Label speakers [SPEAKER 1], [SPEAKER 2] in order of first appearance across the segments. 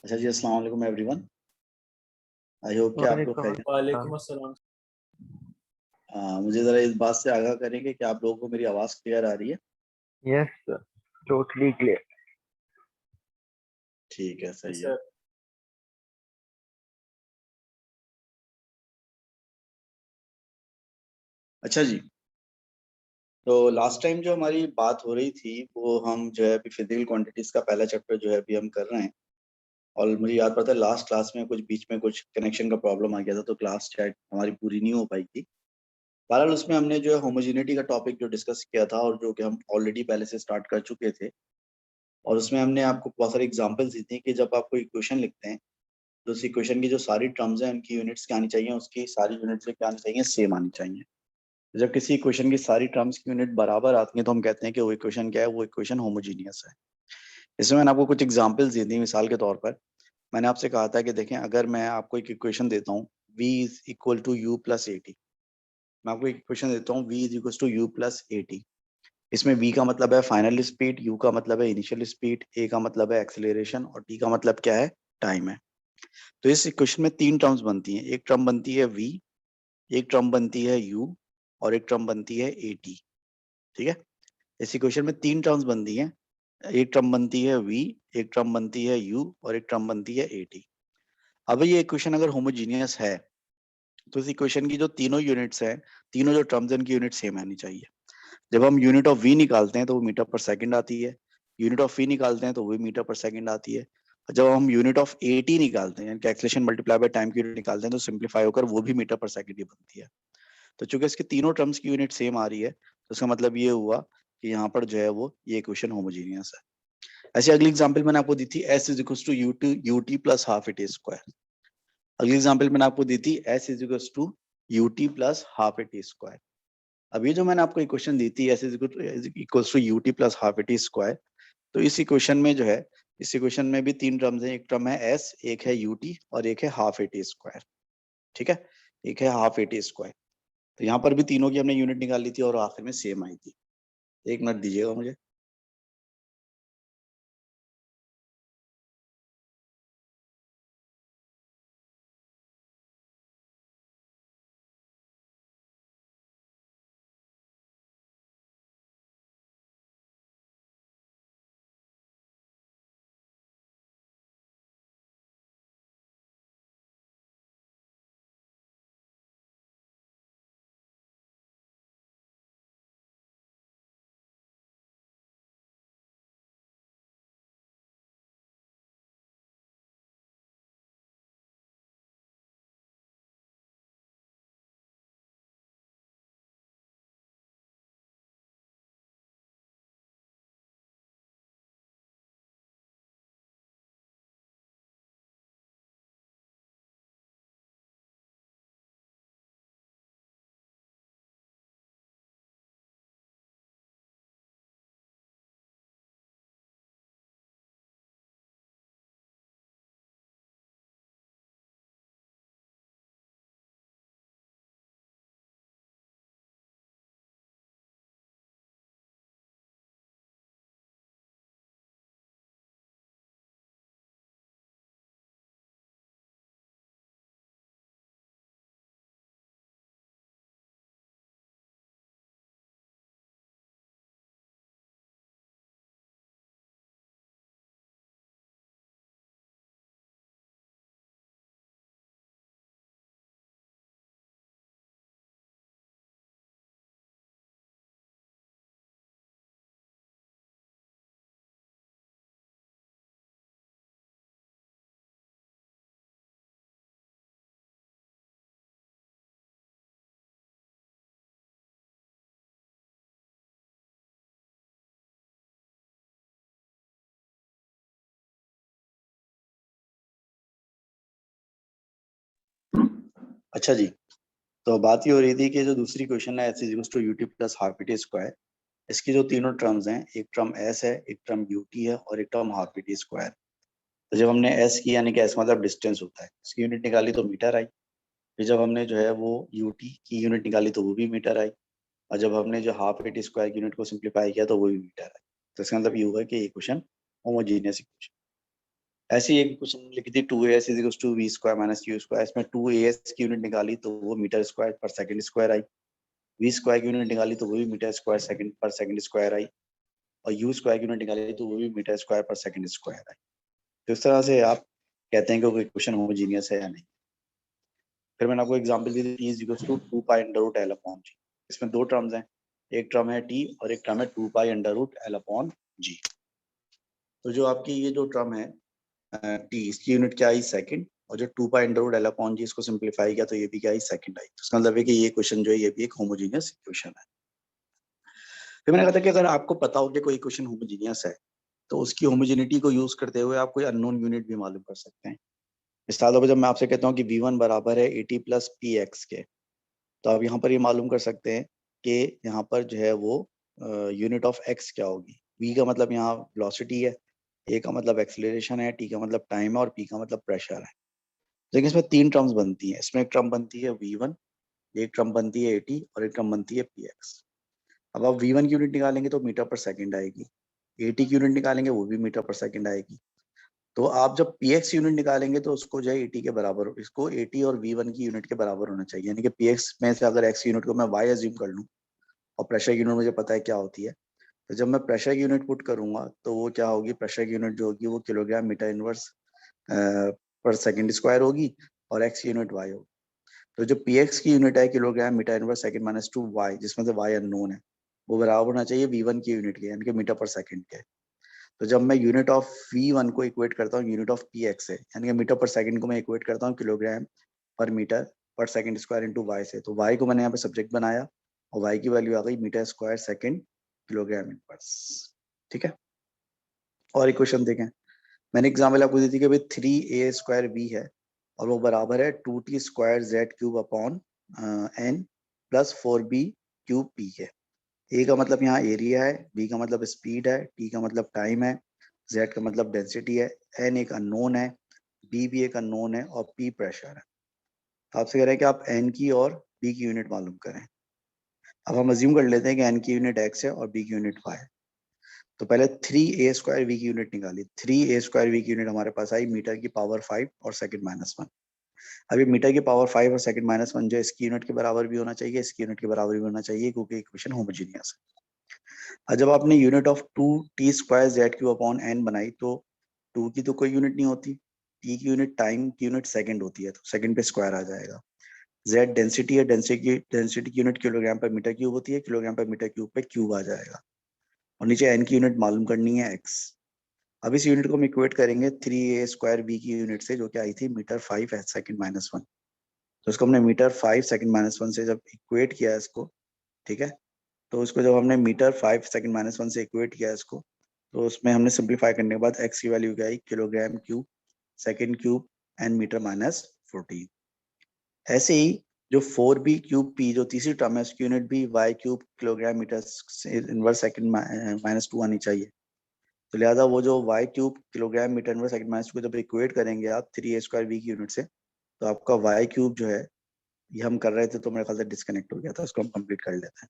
[SPEAKER 1] अच्छा जी, अस्सलाम वालेकुम एवरीवन। आई होप कि आप लोग
[SPEAKER 2] वालेकुम
[SPEAKER 1] खैरियत।
[SPEAKER 2] अस्सलाम।
[SPEAKER 3] वालेकुम अस्सलाम।
[SPEAKER 1] मुझे ज़रा इस बात से आगाह करेंगे कि आप लोगों को मेरी आवाज़ क्लियर आ रही है।
[SPEAKER 2] Yes sir, totally clear.
[SPEAKER 1] ठीक है, सही है।
[SPEAKER 3] सर
[SPEAKER 1] अच्छा जी, तो लास्ट टाइम जो हमारी बात हो रही थी वो हम जो है अभी फिजिकल क्वांटिटीज का पहला चैप्टर जो है अभी हम कर रहे हैं। और मुझे याद पड़ता है लास्ट क्लास में कुछ बीच में कुछ कनेक्शन का प्रॉब्लम आ गया था, तो क्लास शायद हमारी पूरी नहीं हो पाई थी। बहरहाल उसमें हमने जो है होमोजेनिटी का टॉपिक जो डिस्कस किया था और जो कि हम ऑलरेडी पहले से स्टार्ट कर चुके थे। और उसमें हमने आपको बहुत सारी एग्जांपल्स दी थी कि जब आप कोई इक्वेशन लिखते हैं तो उस इक्वेशन की जो सारी टर्म्स हैं उनकी यूनिट्स क्या आनी चाहिए, उसकी सारी यूनिट्स क्या आनी चाहिए, सेम आनी चाहिए। जब किसी इक्वेशन की सारी टर्म्स की यूनिट बराबर आती है तो हम कहते हैं कि वो इक्वेशन क्या है, वो इक्वेशन होमोजीनियस है। इसमें मैंने आपको कुछ एग्जांपल्स दी थी। मिसाल के तौर पर मैंने आपसे कहा था कि देखें, अगर मैं आपको एक इक्वेशन देता हूँ v is equal to u plus a t. मैं आपको एक इक्वेशन देता हूँ v is equal to u plus a t. इसमें v का मतलब है फाइनल स्पीड, u का मतलब है इनिशियल स्पीड, a का मतलब है एक्सेलरेशन और t का मतलब क्या है, टाइम है। तो इस इक्वेशन में तीन टर्म्स बनती हैं। एक टर्म बनती है v, एक टर्म बनती है u और एक टर्म बनती है at। ठीक है, इस इक्वेशन में तीन टर्म्स बनती हैं। एक टर्म बनती है v, एक टर्म बनती है u और एक टर्म बनती है at। अब ये इक्वेशन अगर होमोजीनियस है तो इस इक्वेशन की जो तीनों यूनिट्स हैं, तीनों जो टर्म्स हैं, उनकी यूनिट सेम आनी चाहिए। जब हम यूनिट ऑफ v निकालते हैं तो वो मीटर पर सेकंड आती है, यूनिट ऑफ v निकालते हैं तो वो मीटर पर सेकंड आती है। और जब हम यूनिट ऑफ at निकालते हैं, यानी एक्सेलरेशन मल्टीप्लाई बाय टाइम की यूनिट निकालते हैं, तो सिंपलीफाई होकर वो भी मीटर पर सेकंड ही बनती है। तो चूंकि इसके तीनों टर्म्स की यूनिट सेम आ रही है तो इसका मतलब ये हुआ कि यहाँ पर जो है वो ये इक्वेशन होमोजीनियस है। ऐसे अगली एग्जांपल मैंने आपको दी थी s is equal to u t plus half at square. अगली एग्जांपल मैंने आपको दी थी s is equal to u t plus half at square. अब ये जो मैंने आपको इक्वेशन दी थी s is equal to u t plus half at square, तो इस इक्वेशन में जो है, इस इक्वेशन में भी तीन टर्म्स हैं। एक टर्म है s, एक है ut और एक है हाफ एटी स्क्वायर। ठीक है, एक है हाफ एटी स्क्वायर। तो यहाँ पर भी तीनों की हमने यूनिट निकाली थी और आखिर में सेम आई थी। एक मिनट दीजिएगा मुझे। अच्छा जी, तो बात ये हो रही थी कि जो दूसरी क्वेश्चन है s is equal to u t plus half at square, इसकी जो तीनों टर्म्स हैं, एक टर्म s है, एक टर्म ut है और एक टर्म हाफ इट स्क्वायर। तो जब हमने s की, यानी कि s मतलब डिस्टेंस होता है, इसकी यूनिट निकाली तो मीटर आई। फिर जब हमने जो है वो ut की यूनिट निकाली तो वो भी मीटर आई। और जब हमने जो हाफ इट स्क्वायर की यूनिट को सिंप्लीफाई किया तो वो भी मीटर आई। तो इसका मतलब ये हुआ कि ये क्वेश्चन होमोजीनियस इक्वेशन। ऐसे ही एक क्वेश्चन लिखी थी 2as is to v square minus u square, इसमें 2as की यूनिट निकाली तो वो मीटर स्क्वायर पर सेकंड स्क्वायर आई, वी स्क्वायर की यूनिट निकाली तो वो भी मीटर स्क्वायर सेकंड पर सेकंड स्क्वायर आई, और यू स्क्वायर की यूनिट निकाली तो वो भी मीटर स्क्वायर पर सेकंड स्क्वायर आई। तो इस तरह से आप कहते हैं कि कोई क्वेश्चन होमोजीनियस है या नहीं। फिर मैंने आपको एग्जांपल दी थी, is equal to 2 pi under root L upon G. इसमें दो टर्म्स हैं, एक टर्म है टी और एक टर्म है 2 pi under root L upon G. तो जो आपकी ये जो टर्म है टी, इसकी यूनिट क्या आई सेकंड, और जो 2 pi under root L upon G इसको सिंप्लीफाई किया तो ये भी क्या आई सेकंड आई। तो इसका मतलब है कि ये क्वेश्चन जो है ये भी एक होमोजीनियस इक्वेशन है। फिर मैंने कहा था कि अगर आपको पता हो कि कोई इक्वेशन होमोजीनियस है तो उसकी होमोजेनिटी को यूज करते हुए आप कोई अननोन यूनिट भी मालूम कर सकते हैं। मिसाल तौर पर जब मैं आपसे कहता हूँ कि v1 बराबर है 80 प्लस पी एक्स के, तो आप यहाँ पर ये मालूम कर सकते हैं कि यहाँ पर जो है वो यूनिट ऑफ एक्स क्या होगी। v का मतलब यहाँ वेलोसिटी है, a का मतलब एक्सेलरेशन है, t का मतलब टाइम है और p का मतलब प्रेशर है। लेकिन इसमें तीन टर्म्स बनती हैं, इसमें एक टर्म बनती है v1, एक टर्म बनती है 80 और एक टर्म बनती है px। अब आप v1 की यूनिट निकालेंगे तो मीटर पर सेकंड आएगी, 80 की यूनिट निकालेंगे वो भी मीटर पर सेकंड आएगी। तो आप जब px यूनिट निकालेंगे तो उसको जो है 80 के बराबर, इसको 80 और v1 की यूनिट के बराबर होना चाहिए। यानी कि px में से अगर x यूनिट को मैं y अज्यूम कर लूँ और प्रेशर की यूनिट मुझे पता है क्या होती है, तो जब मैं प्रेशर की यूनिट पुट करूंगा तो वो क्या होगी, प्रेशर की यूनिट जो होगी वो किलोग्राम मीटर इनवर्स पर सेकंड स्क्वायर होगी और x यूनिट y होगी। तो जो px की यूनिट है kilogram metre inverse second minus 2y, जिसमें से y अननोन है, वो बराबर होना चाहिए v1 की यूनिट के, यानी कि मीटर पर सेकंड के। तो जब मैं यूनिट ऑफ v1 को इक्वेट करता हूँ यूनिट ऑफ px से, यानी कि मीटर पर सेकंड को मैं इक्वेट करता हूँ किलोग्राम पर मीटर पर सेकंड स्क्वायर इनटू y से, तो y को मैंने यहाँ पे सब्जेक्ट बनाया और y की वैल्यू आ गई metre square second kilogram inverse. ठीक है, और इक्वेशन देखें, मैंने एग्जाम्पल आपको दी थी कि भाई 3a स्क्वायर b है और वो बराबर है 2t square z cube upon n plus 4b cube p के। ए का मतलब यहाँ एरिया है, बी का मतलब स्पीड है, टी का मतलब टाइम है, जेड का मतलब डेंसिटी है, एन एक अननोन है, बी भी एक अननोन है और पी प्रेशर है। तो आपसे कह रहे हैं कि आप एन की और बी की यूनिट मालूम करें। अब हम अज्यूम कर लेते हैं कि एन की यूनिट एक्स है और बी की यूनिट वाई है। तो पहले 3a स्क्वायर वी की यूनिट निकाली, 3a स्क्वायर वी की यूनिट हमारे पास आई मीटर की पावर 5 और सेकंड माइनस 1। अभी मीटर की पावर 5 और सेकंड माइनस 1 जो इसकी यूनिट के बराबर भी होना चाहिए, इसकी यूनिट के बराबर भी होना चाहिए, क्योंकि इक्वेशन होमोजीनियस है। और जब आपने unit of 2t square Z Q upon N बनाई तो 2 की तो कोई यूनिट नहीं होती, t की यूनिट टाइम की यूनिट सेकंड होती है, तो सेकंड पे स्क्वायर आ जाएगा। z डेंसिटी है, डेंसिटी की यूनिट किलोग्राम पर मीटर क्यूब होती है, किलोग्राम पर मीटर क्यूब पे क्यूब आ जाएगा। और नीचे n की यूनिट मालूम करनी है x। अब इस यूनिट को हम इक्वेट करेंगे 3a स्क्वायर b की यूनिट से, जो कि आई थी मीटर 5 सेकंड माइनस 1। तो इसको हमने मीटर 5 सेकंड माइनस 1 से जब इक्वेट किया इसको, ठीक है, तो उसको जब हमने मीटर 5 सेकंड माइनस 1 से इक्वेट किया इसको, तो उसमें हमने सिंप्लीफाई करने के बाद x की वैल्यू क्या आई, kilogram cube second cube N metre minus 14। ऐसे ही जो 4b क्यूब p जो तीसरी टर्म है उसकी यूनिट भी y cube kilogram metre inverse second minus 2 आनी चाहिए। तो लिहाजा वो जो y cube kilogram metre inverse second minus 2 को जब इक्वेट करेंगे आप 3a स्क्वायर v की यूनिट से, तो आपका y क्यूब जो है, ये हम कर रहे थे तो मेरे ख्याल से डिस्कनेक्ट हो गया था, उसको हम कंप्लीट कर लेते हैं।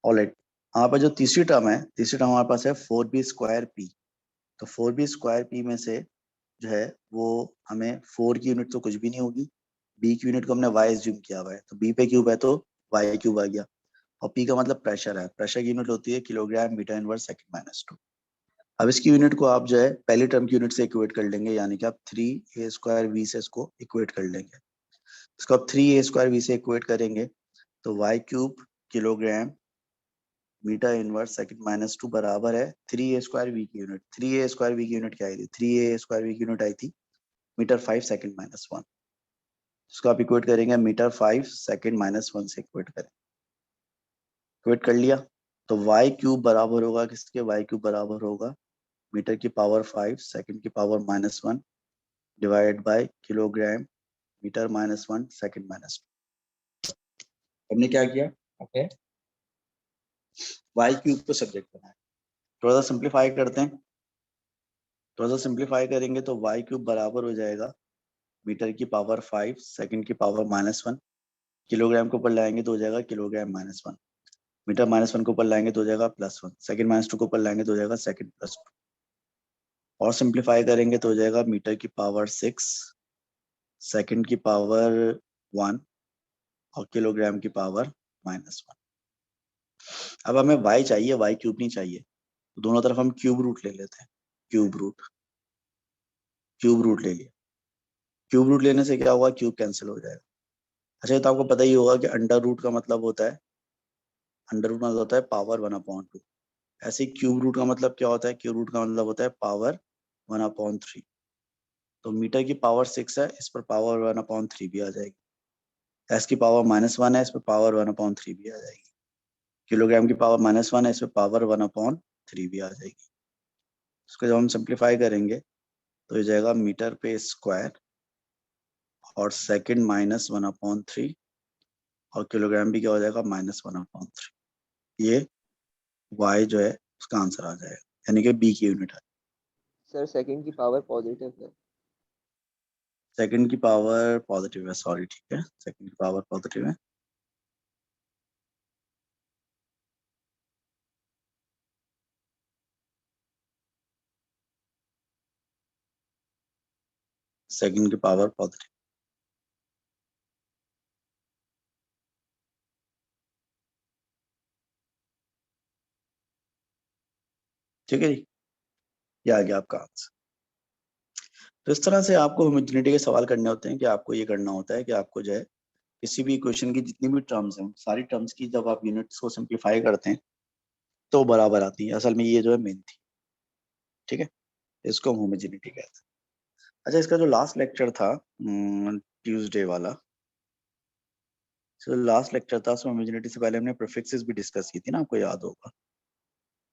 [SPEAKER 1] ऑलराइट, यहाँ पर जो तीसरी टर्म है, तीसरी टर्म हमारे पास है 4b स्क्वायर पी। तो 4b स्क्वायर पी में से जो है वो हमें 4 की यूनिट तो कुछ भी नहीं होगी, b की यूनिट को हमने y एज्यूम किया हुआ है, तो b पे क्यूब है तो y क्यूब आ गया, और p का मतलब प्रेशर है, प्रेशर की यूनिट होती है kilogram metre inverse second minus 2। अब इसकी यूनिट को आप जो है पहली टर्म की यूनिट से इक्वेट कर लेंगे, यानी कि आप 3a स्क्वायर v से इसको इक्वेट कर लेंगे। इसको आप 3a स्क्वायर v से इक्वेट करेंगे तो y cube kilogram metre inverse second minus 2 बराबर है 3a स्क्वायर वी की यूनिट। 3a स्क्वायर वी की यूनिट क्या आई थी, 3a स्क्वायर वी की यूनिट आई थी मीटर 5 सेकंड माइनस 1। इसको आप इक्वेट करेंगे मीटर 5 सेकंड माइनस 1 से इक्वेट करें, इक्वेट कर लिया तो y क्यूब बराबर होगा किसके, y क्यूब बराबर होगा मीटर की पावर 5 सेकंड की power minus 1 divide by kilogram metre minus 1 second minus 2। हमने क्या किया, ओके, y क्यूब को सब्जेक्ट बनाया। थोड़ा सा सिंप्लीफाई करते हैं, थोड़ा सा सिंप्लीफाई करेंगे तो y क्यूब बराबर हो जाएगा मीटर की पावर 5 सेकंड की पावर माइनस 1, किलोग्राम को ऊपर लाएंगे तो हो जाएगा किलोग्राम माइनस 1, मीटर माइनस 1 को ऊपर लाएंगे तो हो जाएगा प्लस 1, सेकंड माइनस 2 को ऊपर लाएंगे तो हो जाएगा सेकंड प्लस 2। और सिंप्लीफाई करेंगे तो हो जाएगा मीटर की पावर 6, सेकंड की पावर 1 और किलोग्राम की पावर -1। अब हमें y चाहिए, y क्यूब नहीं चाहिए, तो दोनों तरफ हम क्यूब रूट ले लेते हैं। क्यूब रूट ले लिया। क्यूब रूट लेने से क्या होगा, क्यूब कैंसिल हो जाएगा। अच्छा, ये तो आपको पता ही होगा कि अंडर रूट का मतलब होता है, पावर 1/2। ऐसे ही क्यूब रूट का मतलब क्या होता है, क्यूब रूट का मतलब होता है पावर 1/3। तो मीटर की पावर 6 है, इस पर पावर 1/3 भी आ जाएगी। एस की पावर -1 है, इस पर पावर 1/3 भी आ जाएगी। किलोग्राम की पावर -1 है, इस पर पावर 1/3 भी आ जाएगी। इसको जब हम सिंप्लीफाई करेंगे तो ये जाएगा मीटर पे स्क्वायर और सेकंड -1/3 और किलोग्राम भी क्या हो जाएगा, -1/3। ये y जो है उसका आंसर आ जाएगा, यानी कि b की यूनिट है।
[SPEAKER 3] सर सेकंड की पावर पॉजिटिव है।
[SPEAKER 1] सेकंड की पावर पॉजिटिव है, सॉरी, ठीक है, सेकंड की पावर पॉजिटिव है। सेकंड की पावर पॉजिटिव। ठीक है जी, ये आ गया आपका आंसर। तो इस तरह से आपको होमोजेनिटी के सवाल करने होते हैं कि आपको ये करना होता है कि आपको जो है किसी भी इक्वेशन की जितनी भी टर्म्स हैं, सारी टर्म्स की जब आप यूनिट्स को सिंप्लीफाई करते हैं तो बराबर आती है। असल में ये जो है मेन थी, ठीक है, इसको हम होमोजेनिटी कहते हैं। अच्छा, इसका जो लास्ट लेक्चर था ट्यूसडे वाला, जो लास्ट लेक्चर था उसमें होमोजेनिटी से पहले हमने प्रीफिक्सेस भी डिस्कस की थी ना, आपको याद होगा।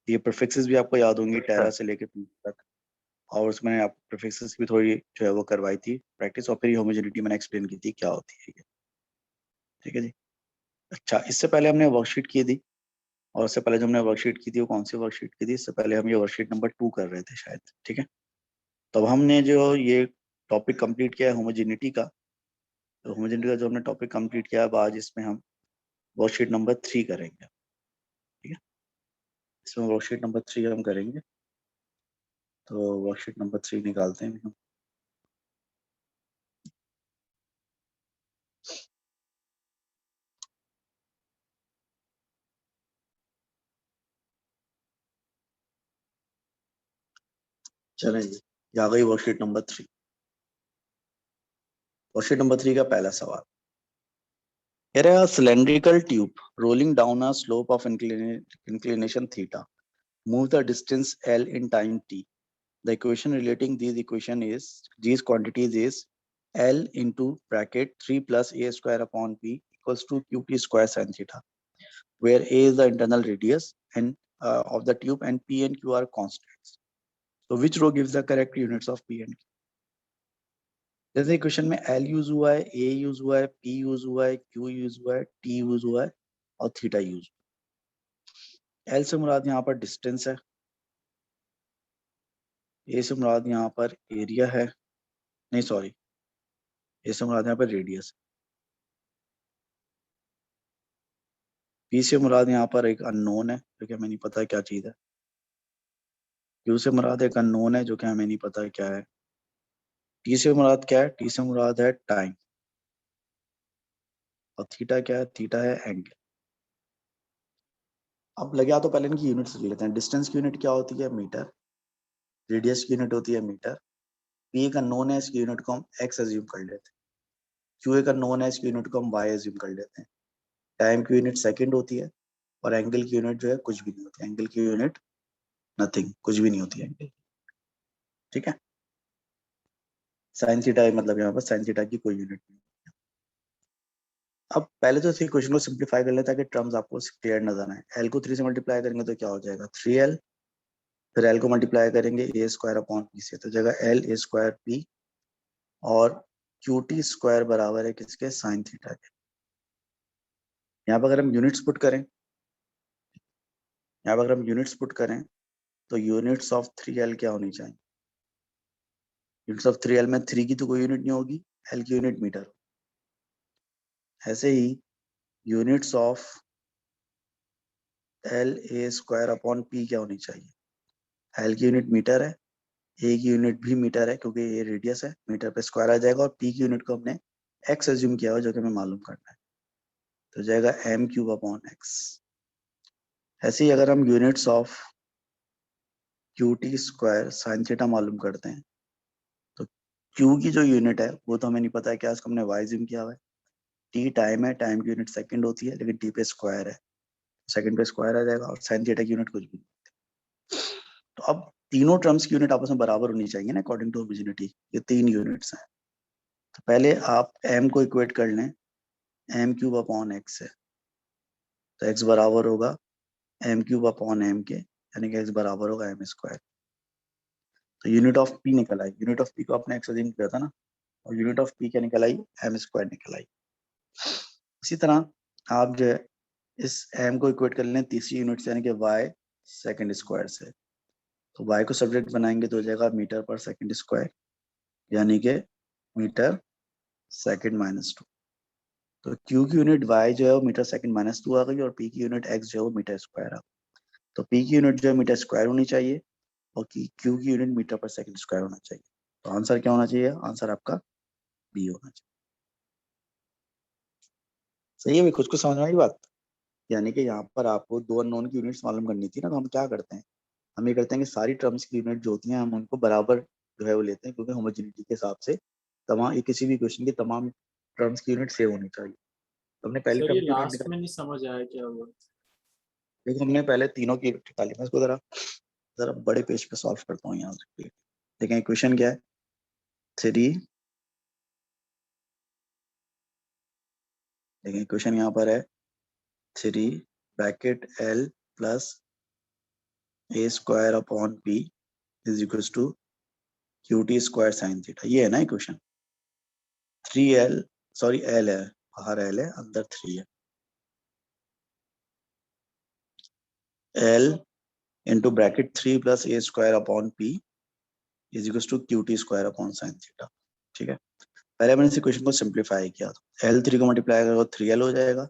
[SPEAKER 1] ये प्रीफिक्सेस भी आपको याद होंगी, टेरा से लेके पी तक। और उसमें आप प्रीफिक्सेस की थोड़ी जो है वो करवाई थी प्रैक्टिस, और फिर होमोजेनिटी मैंने एक्सप्लेन की थी क्या होती है ये। ठीक है जी। अच्छा, इससे पहले हमने वर्कशीट की थी, और उससे पहले जो हमने वर्कशीट की थी वो कौन सी वर्कशीट की थी, इससे पहले हम ये वर्कशीट नंबर 2 कर रहे थे शायद। ठीक है, तो हमने जो ये टॉपिक कंप्लीट किया है होमोजेनिटी का, तो होमोजेनिटी का जो हमने टॉपिक कंप्लीट किया है, अब आज इसमें हम वर्कशीट नंबर 3 करेंगे। ठीक है, इसमें वर्कशीट नंबर 3 हम करेंगे। तो वर्कशीट नंबर 3 निकालते हैं हम। चलें जी, ये आ गई वर्कशीट नंबर 3। वर्कशीट नंबर 3 का पहला सवाल, here a cylindrical tube rolling down a slope of inclination theta, move the distance L in time t. The equation relating these quantities is L into bracket 3 plus a square upon p equals to qt square sin theta, where a is the internal radius and of the tube and p and q are constants. So which row gives the correct units of p and q? जैसे question में L use हुआ है, A use हुआ है, P use हुआ है, Q use हुआ है, T यूज हुआ है और थीटा यूज। L से मुराद यहाँ पर डिस्टेंस है, A से मुराद यहाँ पर एरिया है, नहीं सॉरी, A से मुराद यहाँ पर रेडियस, P से मुराद यहाँ पर एक अननोन है जो कि हमें नहीं पता क्या चीज है, Q से मुराद एक अननोन है जो कि हमें नहीं पता क्या है, T से मुराद क्या है, T से मुराद है टाइम, और थीटा क्या है, थीटा है एंगल। अब लगे तो पहले इनकी यूनिट्स ले लेते हैं। डिस्टेंस की यूनिट क्या होती है, मीटर। रेडियस की यूनिट होती है मीटर। P एक अननोन है, इसकी यूनिट को हम x एज्यूम कर लेते हैं। Q एक अननोन है, इसकी यूनिट को हम y एज्यूम कर लेते हैं। टाइम की यूनिट सेकंड होती है, और एंगल की यूनिट जो है कुछ भी नहीं होती, एंगल की यूनिट नथिंग, कुछ भी नहीं होती है एंगल। ठीक है, साइन थीटा मतलब यहाँ पर साइन थीटा की कोई यूनिट नहीं। अब पहले तो इसी क्वेश्चन को सिंप्लीफाई कर लें ताकि टर्म्स आपको क्लियर नजर आए। एल को 3 से मल्टीप्लाई करेंगे तो क्या हो जाएगा, 3L। फिर एल को मल्टीप्लाई करेंगे ए स्क्वायर अपॉन पी से, तो जगह एल ए स्क्वायर पी, और क्यू टी स्क्वायर बराबर है किसके, साइन थीटा के। यहाँ पर अगर हम यूनिट्स पुट करें, यहाँ पर अगर हम यूनिट्स पुट करें तो यूनिट्स ऑफ 3L क्या होनी चाहिए, यूनिट्स ऑफ 3L में 3 की तो कोई यूनिट नहीं होगी, L की यूनिट मीटर। ऐसे ही units of L A square upon P क्या होनी चाहिए, L की यूनिट मीटर है ए की यूनिट भी मीटर है क्योंकि ये रेडियस है, मीटर पे स्क्वायर आ जाएगा, और पी की यूनिट को हमने एक्स एज्यूम किया हुआ जो कि हमें मालूम करना है, तो हो जाएगा एम क्यूब अपॉन एक्स। ऐसे ही अगर हम units of Q t square sine theta मालूम करते हैं, तो क्यू की जो यूनिट है वो तो हमें नहीं पता है क्या, इसको हमने वाई एज्यूम किया हुआ है। टी टाइम है, टाइम की यूनिट सेकंड होती है, लेकिन टी पे स्क्वायर है, सेकंड पे स्क्वायर आ जाएगा, और साइन थीटा की यूनिट कुछ भी नहीं। तो अब तीनों टर्म्स की यूनिट आपस में बराबर होनी चाहिए ना अकॉर्डिंग टू होमोजेनिटी। ये तीन यूनिट्स हैं, तो पहले आप m को इक्वेट कर लें एम क्यूब अपॉन एक्स से, तो x बराबर होगा एम क्यूब अपॉन एम के, यानी कि x बराबर होगा एम स्क्वायर। तो यूनिट ऑफ p निकल आई, यूनिट ऑफ p को आपने x अज्यूम किया था ना, और यूनिट ऑफ p क्या निकल आई, एम स्क्वायर निकल आई। इसी तरह आप जो है इस m को इक्वेट कर लें तीसरी यूनिट से, यानी कि y सेकंड स्क्वायर से, तो y को सब्जेक्ट बनाएंगे तो हो जाएगा मीटर पर सेकंड स्क्वायर, यानी कि मीटर सेकंड माइनस 2। तो q की यूनिट y जो है वो मीटर सेकंड माइनस 2 आ गई, और p की यूनिट x जो है वो मीटर स्क्वायर आ गई। तो p की यूनिट जो है मीटर स्क्वायर होनी चाहिए, और q की यूनिट मीटर पर सेकंड स्क्वायर होना चाहिए। तो आंसर क्या होना चाहिए, आंसर आपका बी होना चाहिए। सही है भाई, कुछ समझ में आई बात। यानी कि यहाँ पर आपको दो अननोन की यूनिट्स मालूम करनी थी ना, तो हम क्या करते हैं, हम ये करते हैं कि सारी टर्म्स की यूनिट जो होती हैं हम उनको बराबर जो है वो लेते हैं, क्योंकि होमोजेनिटी के हिसाब से तमाम, ये किसी भी क्वेश्चन की तमाम टर्म्स की यूनिट सेम होनी चाहिए। तो हमने पहली
[SPEAKER 4] सर ये
[SPEAKER 1] टर्म की यूनिट
[SPEAKER 4] लास्ट
[SPEAKER 1] निकाली।
[SPEAKER 4] में नहीं समझ आया क्या हुआ।
[SPEAKER 1] देखो हमने पहले तीनों की यूनिट निकाली, मैं इसको जरा जरा बड़े पेज पे सॉल्व करता हूँ यहाँ से। देखें क्वेश्चन क्या है, 3, देखें क्वेश्चन यहाँ पर है 3 bracket L plus a square upon p is equal to q t square sine theta, ये है ना क्वेश्चन। 3L, सॉरी L है, बाहर L है अंदर 3 है, L into bracket 3 plus a square upon p is equal to q t square upon sine theta. ठीक है, पहले मैंने इस क्वेश्चन को सिंप्लीफाई किया, L 3 को मल्टीप्लाई करेगा 3L हो जाएगा,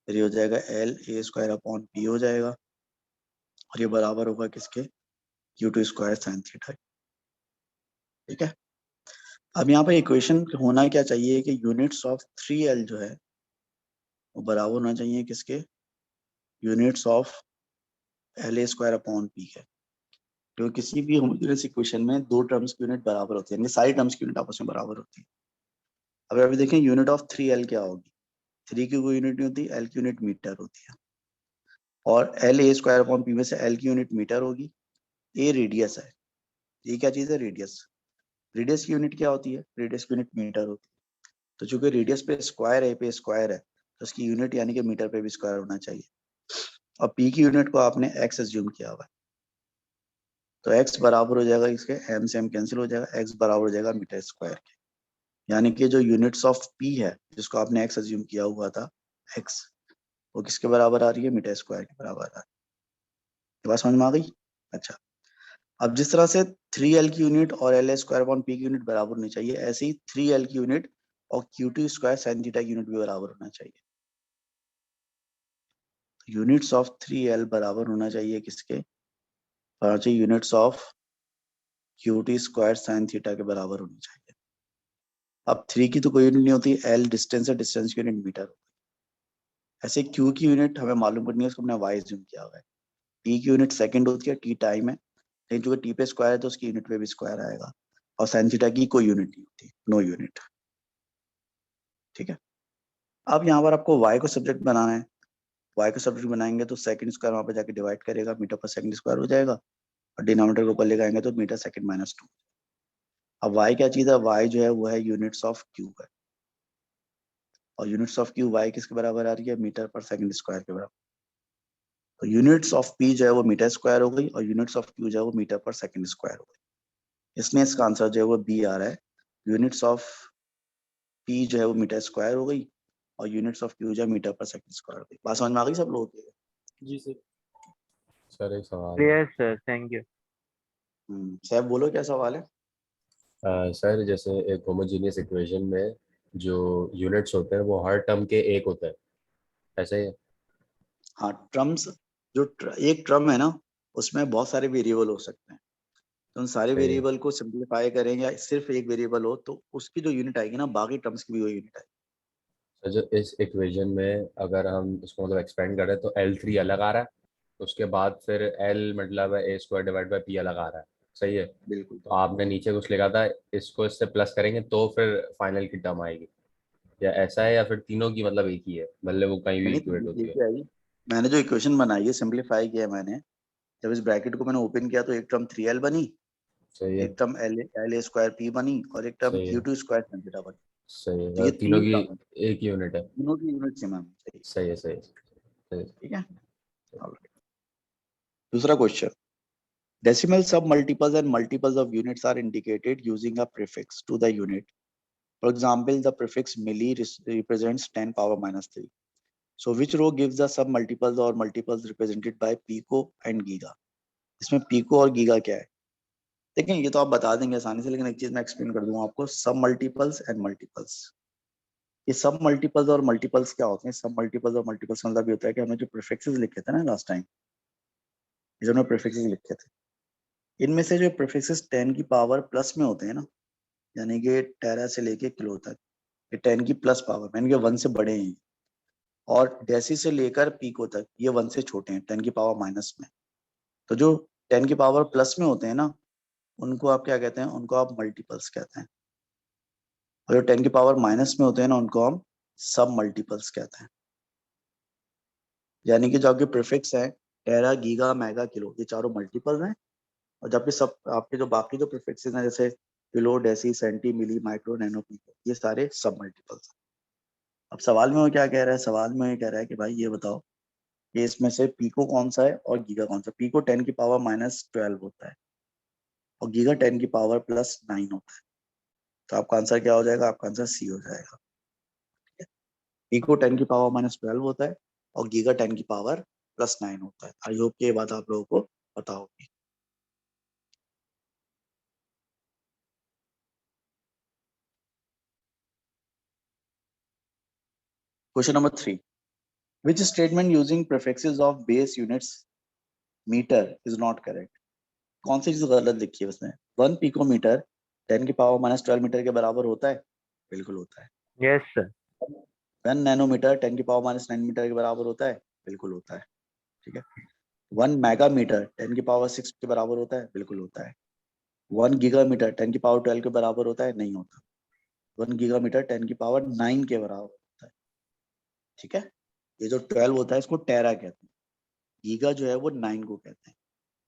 [SPEAKER 1] फिर ये हो जाएगा L ए स्क्वायर अपॉन पी हो जाएगा, और ये बराबर होगा किसके, q two square sine theta. ठीक है, अब यहाँ पर इक्वेशन होना क्या चाहिए कि यूनिट्स ऑफ 3L जो है वो बराबर होना चाहिए किसके, units of L A square upon P है। तो किसी भी होमोजेनियस इक्वेशन में दो टर्म्स की यूनिट बराबर होती है, यानी सारी टर्म्स की यूनिट आपस में बराबर होती है। अब अभी देखें यूनिट ऑफ 3L क्या होगी, 3 की कोई यूनिट नहीं होती, L की यूनिट मीटर होती है, और L A square upon P में से L की यूनिट मीटर होगी, ए रेडियस है, ये क्या चीज है, रेडियस। रेडियस की यूनिट क्या होती है, रेडियस की यूनिट मीटर होती है। तो चूंकि रेडियस पे स्क्वायर है, पे स्क्वायर है, तो उसकी यूनिट यानी कि मीटर पे भी स्क्वायर होना चाहिए, और पी की यूनिट को आपने एक्स एज्यूम किया हुआ है, तो x बराबर हो जाएगा इसके, m से m कैंसिल हो जाएगा, x बराबर हो जाएगा मीटर स्क्वायर के, यानी कि जो यूनिट्स ऑफ p है जिसको आपने x अज्यूम किया हुआ था x, वो किसके बराबर आ रही है, मीटर स्क्वायर के बराबर आ रही है। ये बात समझ में आ गई। अच्छा, अब जिस तरह से 3L की यूनिट और एल स्क्वायर अपॉन पी की यूनिट बराबर होनी चाहिए, ऐसे ही 3L की यूनिट और Q2 स्क्वायर साइन थीटा की यूनिट भी बराबर होना चाहिए। यूनिट्स ऑफ 3L बराबर होना चाहिए किसके, units of Q2 square sine theta के बराबर होनी चाहिए। अब 3 की तो कोई यूनिट नहीं होती, L डिस्टेंस है, डिस्टेंस की यूनिट मीटर होगी। ऐसे Q की यूनिट हमें मालूम करनी है, उसको हमने Y एज्यूम किया हुआ है। T की यूनिट सेकंड होती है, T टाइम है, लेकिन चूंकि T पे स्क्वायर है तो उसकी यूनिट पे भी स्क्वायर आएगा, और साइन थीटा की कोई यूनिट नहीं होती, नो यूनिट। ठीक है, अब यहाँ पर आपको Y को सब्जेक्ट बनाना है, Y को सब्जेक्ट बनाएंगे तो सेकंड स्क्वायर वहां पे जाके डिवाइड करेगा, मीटर पर सेकंड स्क्वायर हो जाएगा, और डिनोमिनेटर को ऊपर ले आएंगे तो मीटर सेकंड माइनस 2। अब Y क्या चीज है, Y जो है वो है यूनिट्स ऑफ Q है, और यूनिट्स ऑफ Q Y किसके बराबर आ रही है, मीटर पर सेकंड स्क्वायर के बराबर। तो यूनिट्स ऑफ P जो है वो मीटर स्क्वायर हो गई, और यूनिट्स ऑफ Q जो है वो मीटर पर सेकंड स्क्वायर हो गई। इसमें इसका आंसर जो है वो बी आ रहा है, यूनिट्स ऑफ P जो है वो मीटर स्क्वायर हो गई, और यूनिट्स ऑफ Q जो है मीटर पर सेकंड स्क्वायर हो गई। बात समझ में आ गई सब लोगों की।
[SPEAKER 4] जी सर।
[SPEAKER 5] सर एक सवाल है।
[SPEAKER 2] Clear sir, thank you.
[SPEAKER 1] साहब बोलो क्या सवाल है।
[SPEAKER 5] सर जैसे एक होमोजीनियस इक्वेशन में जो यूनिट्स होते हैं वो हर टर्म के एक होते हैं, ऐसे ही है?
[SPEAKER 1] हाँ, ट्रम्स, जो एक ट्रम है ना उसमें बहुत सारे वेरिएबल हो सकते हैं, तो उन सारे
[SPEAKER 5] सही है।
[SPEAKER 1] वेरिएबल को सिंप्लीफाई करेंगे या सिर्फ एक वेरिएबल हो तो उसकी जो यूनिट आएगी ना बाकी टर्म्स की भी वही यूनिट आएगी।
[SPEAKER 5] तो जो इस इक्वेशन में अगर हम इसको मतलब एक्सपेंड करें तो L3 अलग आ रहा है, उसके बाद फिर L मतलब है A² डिवाइड बाई P अलग आ रहा है। सही है।
[SPEAKER 1] बिल्कुल
[SPEAKER 5] तो आपने नीचे कुछ लिखा था, इसको इससे प्लस करेंगे तो फिर फाइनल की टर्म आएगी, या ऐसा है, या फिर तीनों की मतलब एक ही है, मतलब वो कहीं भी
[SPEAKER 1] नहीं
[SPEAKER 5] इक्वेट होती
[SPEAKER 1] एक
[SPEAKER 5] है।
[SPEAKER 1] ही आएगी। मैंने जो इक्वेशन बनाई है सिंप्लीफाई किया है मैंने, जब इस ब्रैकेट को मैंने ओपन किया तो एक टर्म 3L बनी,
[SPEAKER 5] सही है।
[SPEAKER 1] एक टर्म L A² P बनी और एक टर्म
[SPEAKER 5] सही है।
[SPEAKER 1] U2² tan थीटा बनी।
[SPEAKER 5] सही है,
[SPEAKER 1] तो ये
[SPEAKER 5] मतलब तीनों
[SPEAKER 1] तीन
[SPEAKER 5] की
[SPEAKER 1] टर्म है,
[SPEAKER 5] एक यूनिट है।
[SPEAKER 1] तीनों की यूनिट सेम है। सही।
[SPEAKER 5] सही है। सही है। सही है।
[SPEAKER 1] ठीक है। Alright. दूसरा question, decimal sub multiples and multiples of units are indicated using a prefix to the unit. For example, the prefix milli represents 10 power minus 3. So which row gives the sub multiples or multiples represented by pico and giga? इसमें pico और giga क्या है? देखें ये तो आप बता देंगे आसानी से, लेकिन एक चीज मैं एक्सप्लेन कर दूंगा आपको, सब मल्टीपल्स एंड मल्टीपल्स। ये सब मल्टीपल्स और मल्टीपल्स क्या होते हैं? सब मल्टीपल्स और मल्टीपल्स का मतलब ये होता है कि हमने जो प्रीफिक्सेस लिखे थे ना लास्ट टाइम, जो हमने प्रीफिक्सेस लिखे थे, इनमें से जो प्रीफिक्सेस 10 की पावर प्लस में होते हैं ना, यानी कि टेरा से लेके किलो तक, ये 10 की प्लस पावर यानी कि 1 से बड़े हैं, और डेसी से लेकर पीको तक ये 1 से छोटे हैं 10 की पावर माइनस में। तो जो 10 की पावर प्लस में होते हैं ना, उनको आप क्या कहते हैं? उनको आप मल्टीपल्स कहते हैं। और जो 10 की पावर माइनस में होते हैं ना, उनको हम सब मल्टीपल्स कहते हैं। यानी कि जो आपके प्रीफिक्स हैं टेरा, गीगा, मेगा, किलो, ये चारों मल्टीपल्स हैं, और जबकि सब आपके जो बाकी जो प्रीफिक्सेस हैं जैसे किलो, डेसी, सेंटी, मिली, माइक्रो, नैनो, पीको, ये सारे सब मल्टीपल्स हैं। अब सवाल में वो क्या कह रहा है? सवाल में ये कह रहा है कि भाई ये बताओ कि इसमें से पीको कौन सा है और गीगा कौन सा? पीको 10 की पावर माइनस 12 होता है और गीगा 10 की पावर प्लस 9 होता है। तो आपका आंसर क्या हो जाएगा? आपका आंसर सी हो जाएगा। पीको 10 की पावर माइनस 12 होता है और गीगा 10 की पावर प्लस 9 होता है। आई होप कि ये बात आप लोगों को पता होगी। Question number 3, which statement using prefixes of base units meter is not correct? कौन सी चीज गलत लिखी है उसने? 1 पिकोमीटर 10 की पावर माइनस 12 मीटर के बराबर होता है? बिल्कुल होता है।
[SPEAKER 2] Yes, sir.
[SPEAKER 1] 1 नैनोमीटर 10 की पावर माइनस 9 मीटर के बराबर होता है? बिल्कुल होता है। ठीक है। 1 मेगामीटर 10 की पावर 6 के बराबर होता है? बिल्कुल होता है। 1 गीगामीटर 10 की पावर 12 के बराबर होता है? नहीं होता। 1 गीगामीटर 10 की पावर 9 के बराबर होता है। ठीक है। ये जो 12 होता है इसको टेरा कहते हैं, गीगा जो है वो 9 को कहते हैं।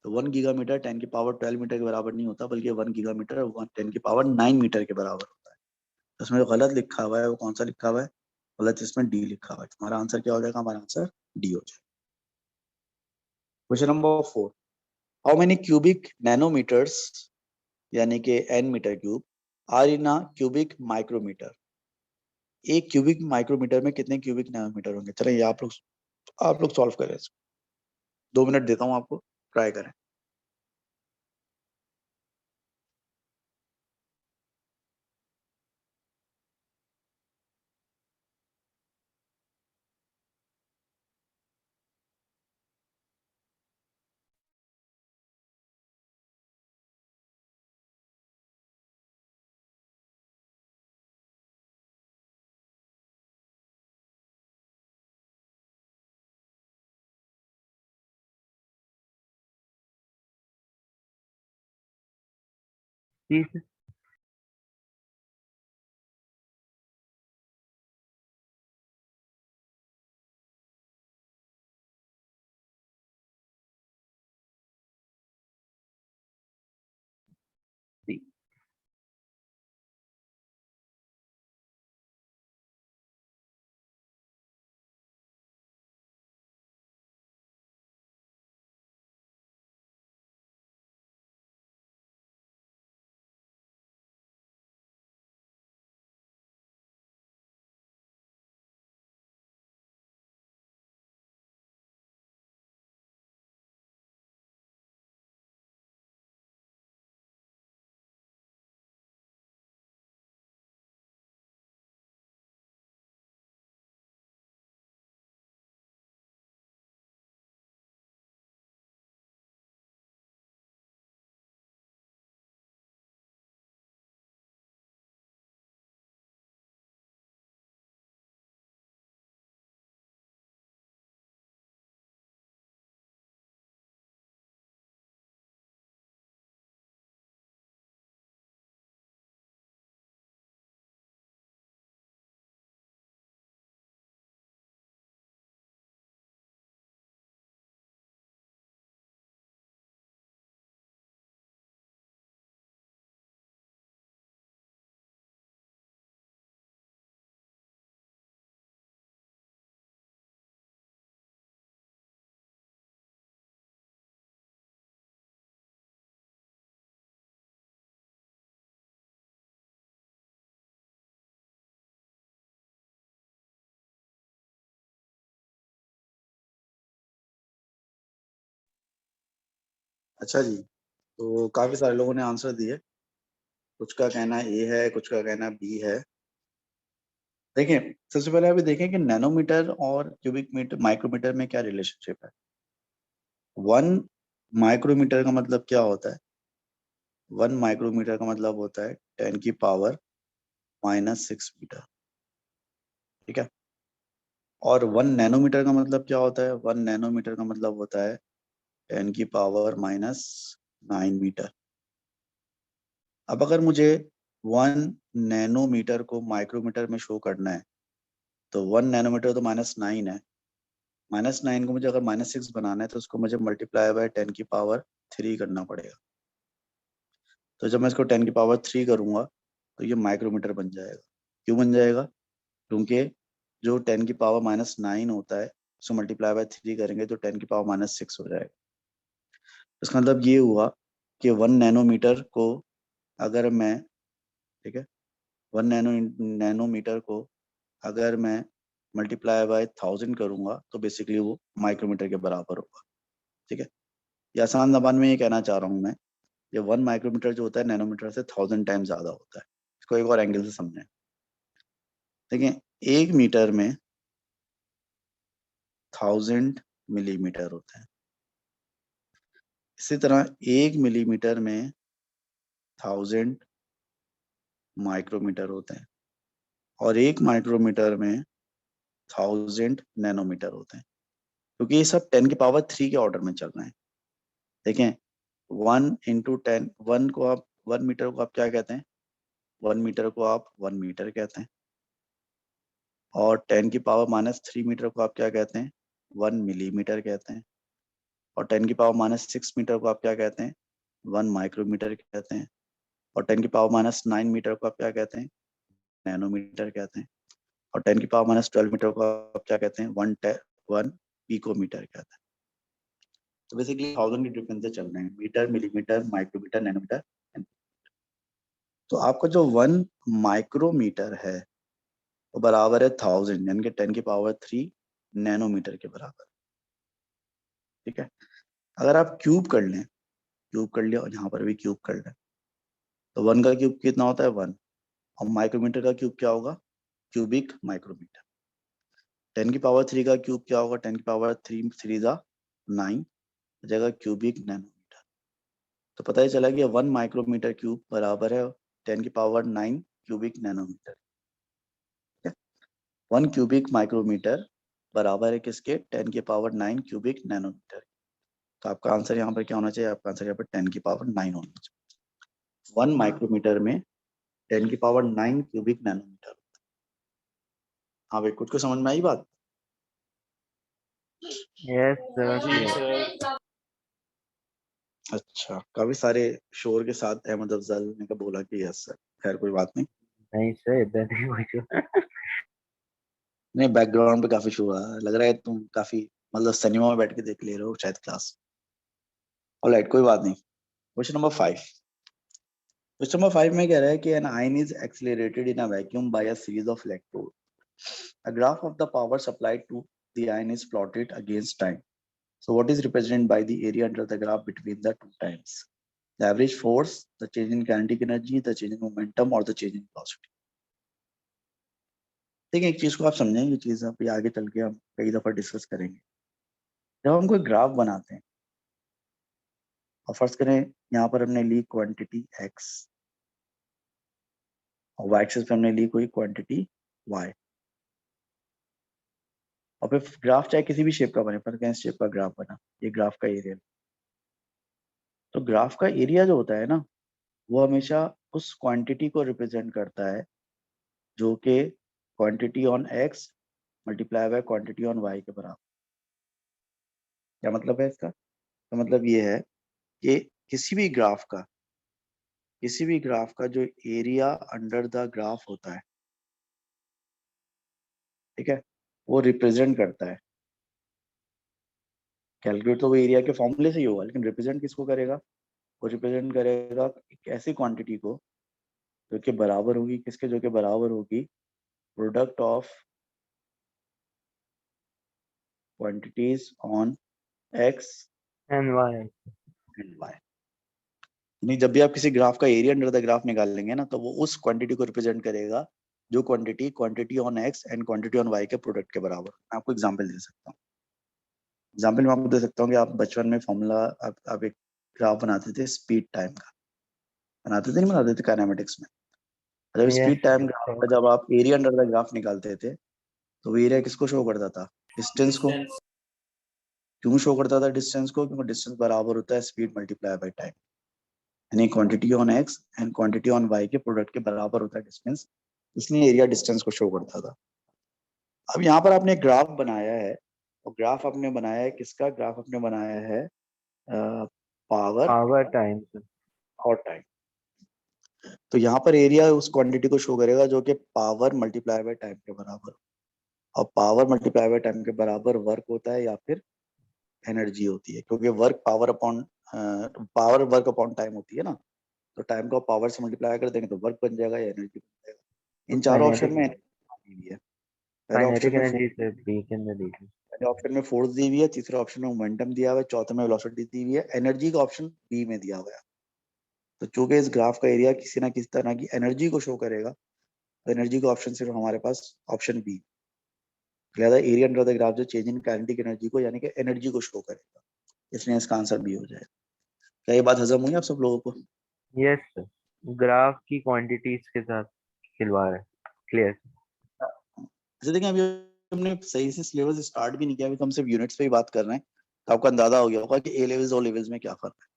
[SPEAKER 1] तो 1 गीगामीटर 10 की पावर 12 मीटर के बराबर नहीं होता, बल्कि 1 गीगामीटर 10 की पावर 9 मीटर के बराबर होता है। तो इसमें जो गलत लिखा हुआ है वो कौन सा लिखा हुआ है? गलत इसमें डी लिखा हुआ है। तुम्हारा आंसर क्या हो जाएगा? हमारा आंसर डी हो जाएगा। Question number 4, how many cubic nanometres यानी कि N metre cube are in a cubic micrometre? एक क्यूबिक माइक्रोमीटर में कितने क्यूबिक नैनोमीटर होंगे? चलिए ये आप लोग सॉल्व करें इसको। 2 मिनट देता हूँ आपको, ट्राई करें।
[SPEAKER 2] Please.
[SPEAKER 1] अच्छा जी, तो काफी सारे लोगों ने आंसर दिए। कुछ का कहना ए है, कुछ का कहना बी है। देखिए, सबसे पहले अभी देखें कि नैनोमीटर और क्यूबिक मीटर माइक्रोमीटर में क्या रिलेशनशिप है। 1 माइक्रोमीटर का मतलब क्या होता है? 1 माइक्रोमीटर का मतलब होता है 10 की पावर -6 मीटर, ठीक है। और 1 नैनोमीटर का मतलब क्या होता है? 1 नैनोमीटर का मतलब होता है 10 की पावर -9 मीटर। अब अगर मुझे 1 नैनोमीटर को माइक्रोमीटर में शो करना है, तो 1 नैनोमीटर तो -9 है। -9 को मुझे अगर -6 बनाना है, तो उसको मुझे मल्टीप्लाई बाय 10 की पावर 3 करना पड़ेगा। तो जब मैं इसको 10 की पावर 3 करूंगा, तो ये माइक्रोमीटर बन जाएगा। क्यों बन जाएगा? क्योंकि जो 10 की पावर -9 होता है, उसको मल्टीप्लाई बाय 3 करेंगे तो 10 की पावर -6 हो जाएगा। इसका मतलब ये हुआ कि 1 नैनोमीटर को अगर मैं, ठीक है, 1 नैनोमीटर को अगर मैं मल्टीप्लाई बाय 1000 करूंगा, तो बेसिकली वो माइक्रोमीटर के बराबर होगा, ठीक है। ये आसान जबान में ये कहना चाह रहा हूँ मैं, ये 1 माइक्रोमीटर जो होता है नैनोमीटर से 1000 टाइम ज्यादा होता है। इसको एक और एंगल से समझें। देखिए, 1 मीटर में 1000 मिलीमीटर होते हैं। इसी तरह 1 मिलीमीटर में 1000 माइक्रोमीटर होते हैं, और 1 माइक्रोमीटर में 1000 नैनोमीटर होते हैं, क्योंकि ये सब 10 की पावर 3 के ऑर्डर में चल रहे हैं। देखें, 1 इंटू 10, 1 को आप 1 मीटर को आप क्या कहते हैं? 1 मीटर को आप 1 मीटर कहते हैं। और 10 की पावर -3 मीटर को आप क्या कहते हैं? 1 मिलीमीटर कहते हैं। और 10 की पावर -6 मीटर को आप क्या कहते हैं? 1 माइक्रोमीटर कहते हैं। और 10 की पावर -9 मीटर को आप क्या कहते हैं? नैनोमीटर कहते हैं। और 10 की पावर -12 मीटर को आप क्या कहते हैं? 1 पिकोमीटर कहते हैं। तो बेसिकली 1000 के डिफरेंस से चल रहे हैं, मीटर, मिलीमीटर, माइक्रोमीटर, नैनोमीटर। तो आपका जो 1 माइक्रोमीटर है, वो बराबर है 1000, यानी कि 10 की पावर 3 नैनोमीटर के बराबर, ठीक है। अगर आप क्यूब कर लें, क्यूब कर लिया और यहाँ पर भी क्यूब कर लें, तो 1 का क्यूब कितना होता है? 1। और माइक्रोमीटर का क्यूब क्या होगा? Cubic micrometer. 10 की पावर 3 का क्यूब क्या होगा? 10 की पावर 3 3 जा 9, जगह क्यूबिक नैनोमीटर। तो पता ही चला कि 1 माइक्रोमीटर क्यूब बराबर है 10 की पावर 9 क्यूबिक नैनोमीटर, ठीक है। 1 क्यूबिक माइक्रोमीटर बराबर है किसके? 10 की पावर 9 क्यूबिक नैनोमीटर। तो आपका आंसर यहाँ पर क्या होना चाहिए? आपका आंसर यहाँ पर 10 की पावर 9 होना चाहिए। 1 माइक्रोमीटर में 10 की पावर 9 क्यूबिक नैनोमीटर। हाँ भाई, कुछ को समझ में आई बात?
[SPEAKER 2] Yes sir.
[SPEAKER 1] अच्छा, काफी सारे शोर के साथ अहमद अफजल ने का बोला कि यस सर। खैर कोई बात नहीं।
[SPEAKER 2] नहीं सर, इधर नहीं पूछो।
[SPEAKER 1] नहीं, बैकग्राउंड पे काफी शोर आ रहा है, लग रहा है तुम काफी मतलब सिनेमा में बैठ के देख ले रहे हो शायद क्लास। ऑलराइट, कोई बात नहीं। Question number 5। क्वेश्चन नंबर 5 में कह रहा है कि an ion is accelerated in a vacuum by a series of electrode. A graph of the power supplied to the ion is plotted against time. So what is represented by the area under the graph between the two times? The average force, the change in kinetic energy, the change in momentum, or the change in velocity. देखिए, एक चीज को आप समझें, ये चीज अभी आगे चल के हम कई दफा डिस्कस करेंगे। जब हम कोई ग्राफ बनाते हैं, और फर्स्ट करें यहाँ पर हमने ली क्वांटिटी x, और y एक्सिस पे हमने ली कोई क्वांटिटी y, और फिर ग्राफ चाहे किसी भी शेप का बने, पर कहीं शेप का ग्राफ बना, ये ग्राफ का एरिया। तो ग्राफ का एरिया जो होता है ना, वो हमेशा उस क्वांटिटी को रिप्रेजेंट करता है जो कि quantity on x multiply by quantity on y के बराबर। क्या मतलब है इसका? तो मतलब ये है कि किसी भी ग्राफ का जो एरिया अंडर द ग्राफ होता है, ठीक है, वो रिप्रेजेंट करता है। कैलकुलेट तो वो एरिया के फॉर्मूले से ही होगा, लेकिन रिप्रेजेंट किसको करेगा? वो रिप्रेजेंट करेगा एक ऐसी क्वांटिटी को जो कि बराबर होगी किसके? जो कि बराबर होगी product of quantities on x
[SPEAKER 2] and y.
[SPEAKER 1] And y. नहीं, जब भी आप किसी ग्राफ का एरिया अंडर द ग्राफ निकालेंगे ना, तो वो उस क्वांटिटी को रिप्रेजेंट करेगा जो quantity on x and quantity on y के प्रोडक्ट के बराबर। मैं आपको एग्जांपल दे सकता हूँ। एग्जांपल मैं आपको दे सकता हूँ कि आप बचपन में फॉर्मूला आप एक ग्राफ बनाते थे स्पीड टाइम का, बनाते थे नहीं बनाते थे काइनेमेटिक्स में। जब
[SPEAKER 2] Yes,
[SPEAKER 1] speed time
[SPEAKER 2] yes,
[SPEAKER 1] graph का जब आप एरिया अंडर द ग्राफ निकालते थे, तो वो एरिया किसको शो करता था? डिस्टेंस को। क्यों शो करता था डिस्टेंस को? क्योंकि डिस्टेंस बराबर होता है स्पीड मल्टीप्लाई बाय टाइम, यानी quantity on x and quantity on y के प्रोडक्ट के बराबर होता है डिस्टेंस, इसलिए एरिया डिस्टेंस को शो करता था। अब यहाँ पर आपने ग्राफ बनाया है, और ग्राफ आपने बनाया है किसका? ग्राफ आपने बनाया है पावर
[SPEAKER 2] power times.
[SPEAKER 1] और टाइम। तो यहाँ पर एरिया उस क्वांटिटी को शो करेगा जो कि पावर मल्टीप्लाई बाय टाइम के बराबर हो। और पावर मल्टीप्लाई बाय टाइम के बराबर वर्क होता है या फिर एनर्जी होती है, क्योंकि पावर वर्क अपॉन टाइम होती है ना। तो टाइम को पावर से मल्टीप्लाई कर देंगे तो वर्क बन जाएगा या एनर्जी बन जाएगा। इन चारों ऑप्शन में energy दी हुई है। पहले ऑप्शन
[SPEAKER 2] Kinetic
[SPEAKER 1] में
[SPEAKER 2] energy से weaken the detail.
[SPEAKER 1] पहले ऑप्शन में फोर्स दी हुई है, तीसरे ऑप्शन में मोमेंटम दिया हुआ है, चौथे में वेलोसिटी दी हुई है, एनर्जी का ऑप्शन बी में दिया हुआ है। तो चूंकि इस ग्राफ का एरिया किसी ना किसी तरह की एनर्जी को शो करेगा, तो एनर्जी का ऑप्शन सिर्फ हमारे पास ऑप्शन बी, लिहाजा एरिया अंडर द ग्राफ जो चेंज इन काइनेटिक एनर्जी को यानी कि एनर्जी को शो करेगा, इसलिए इसका आंसर बी हो जाएगा। क्या ये बात हजम हुई आप सब लोगों को?
[SPEAKER 2] Yes, sir. ग्राफ की क्वांटिटीज के साथ खिलवाड़ है। क्लियर।
[SPEAKER 1] अच्छा देखें, अभी हमने सही से सिलेबस स्टार्ट भी नहीं किया, अभी तो हम सिर्फ यूनिट्स पे ही बात कर रहे हैं। तो आपको अंदाजा हो गया होगा कि ए लेवल्स और लेवल्स में क्या फर्क है।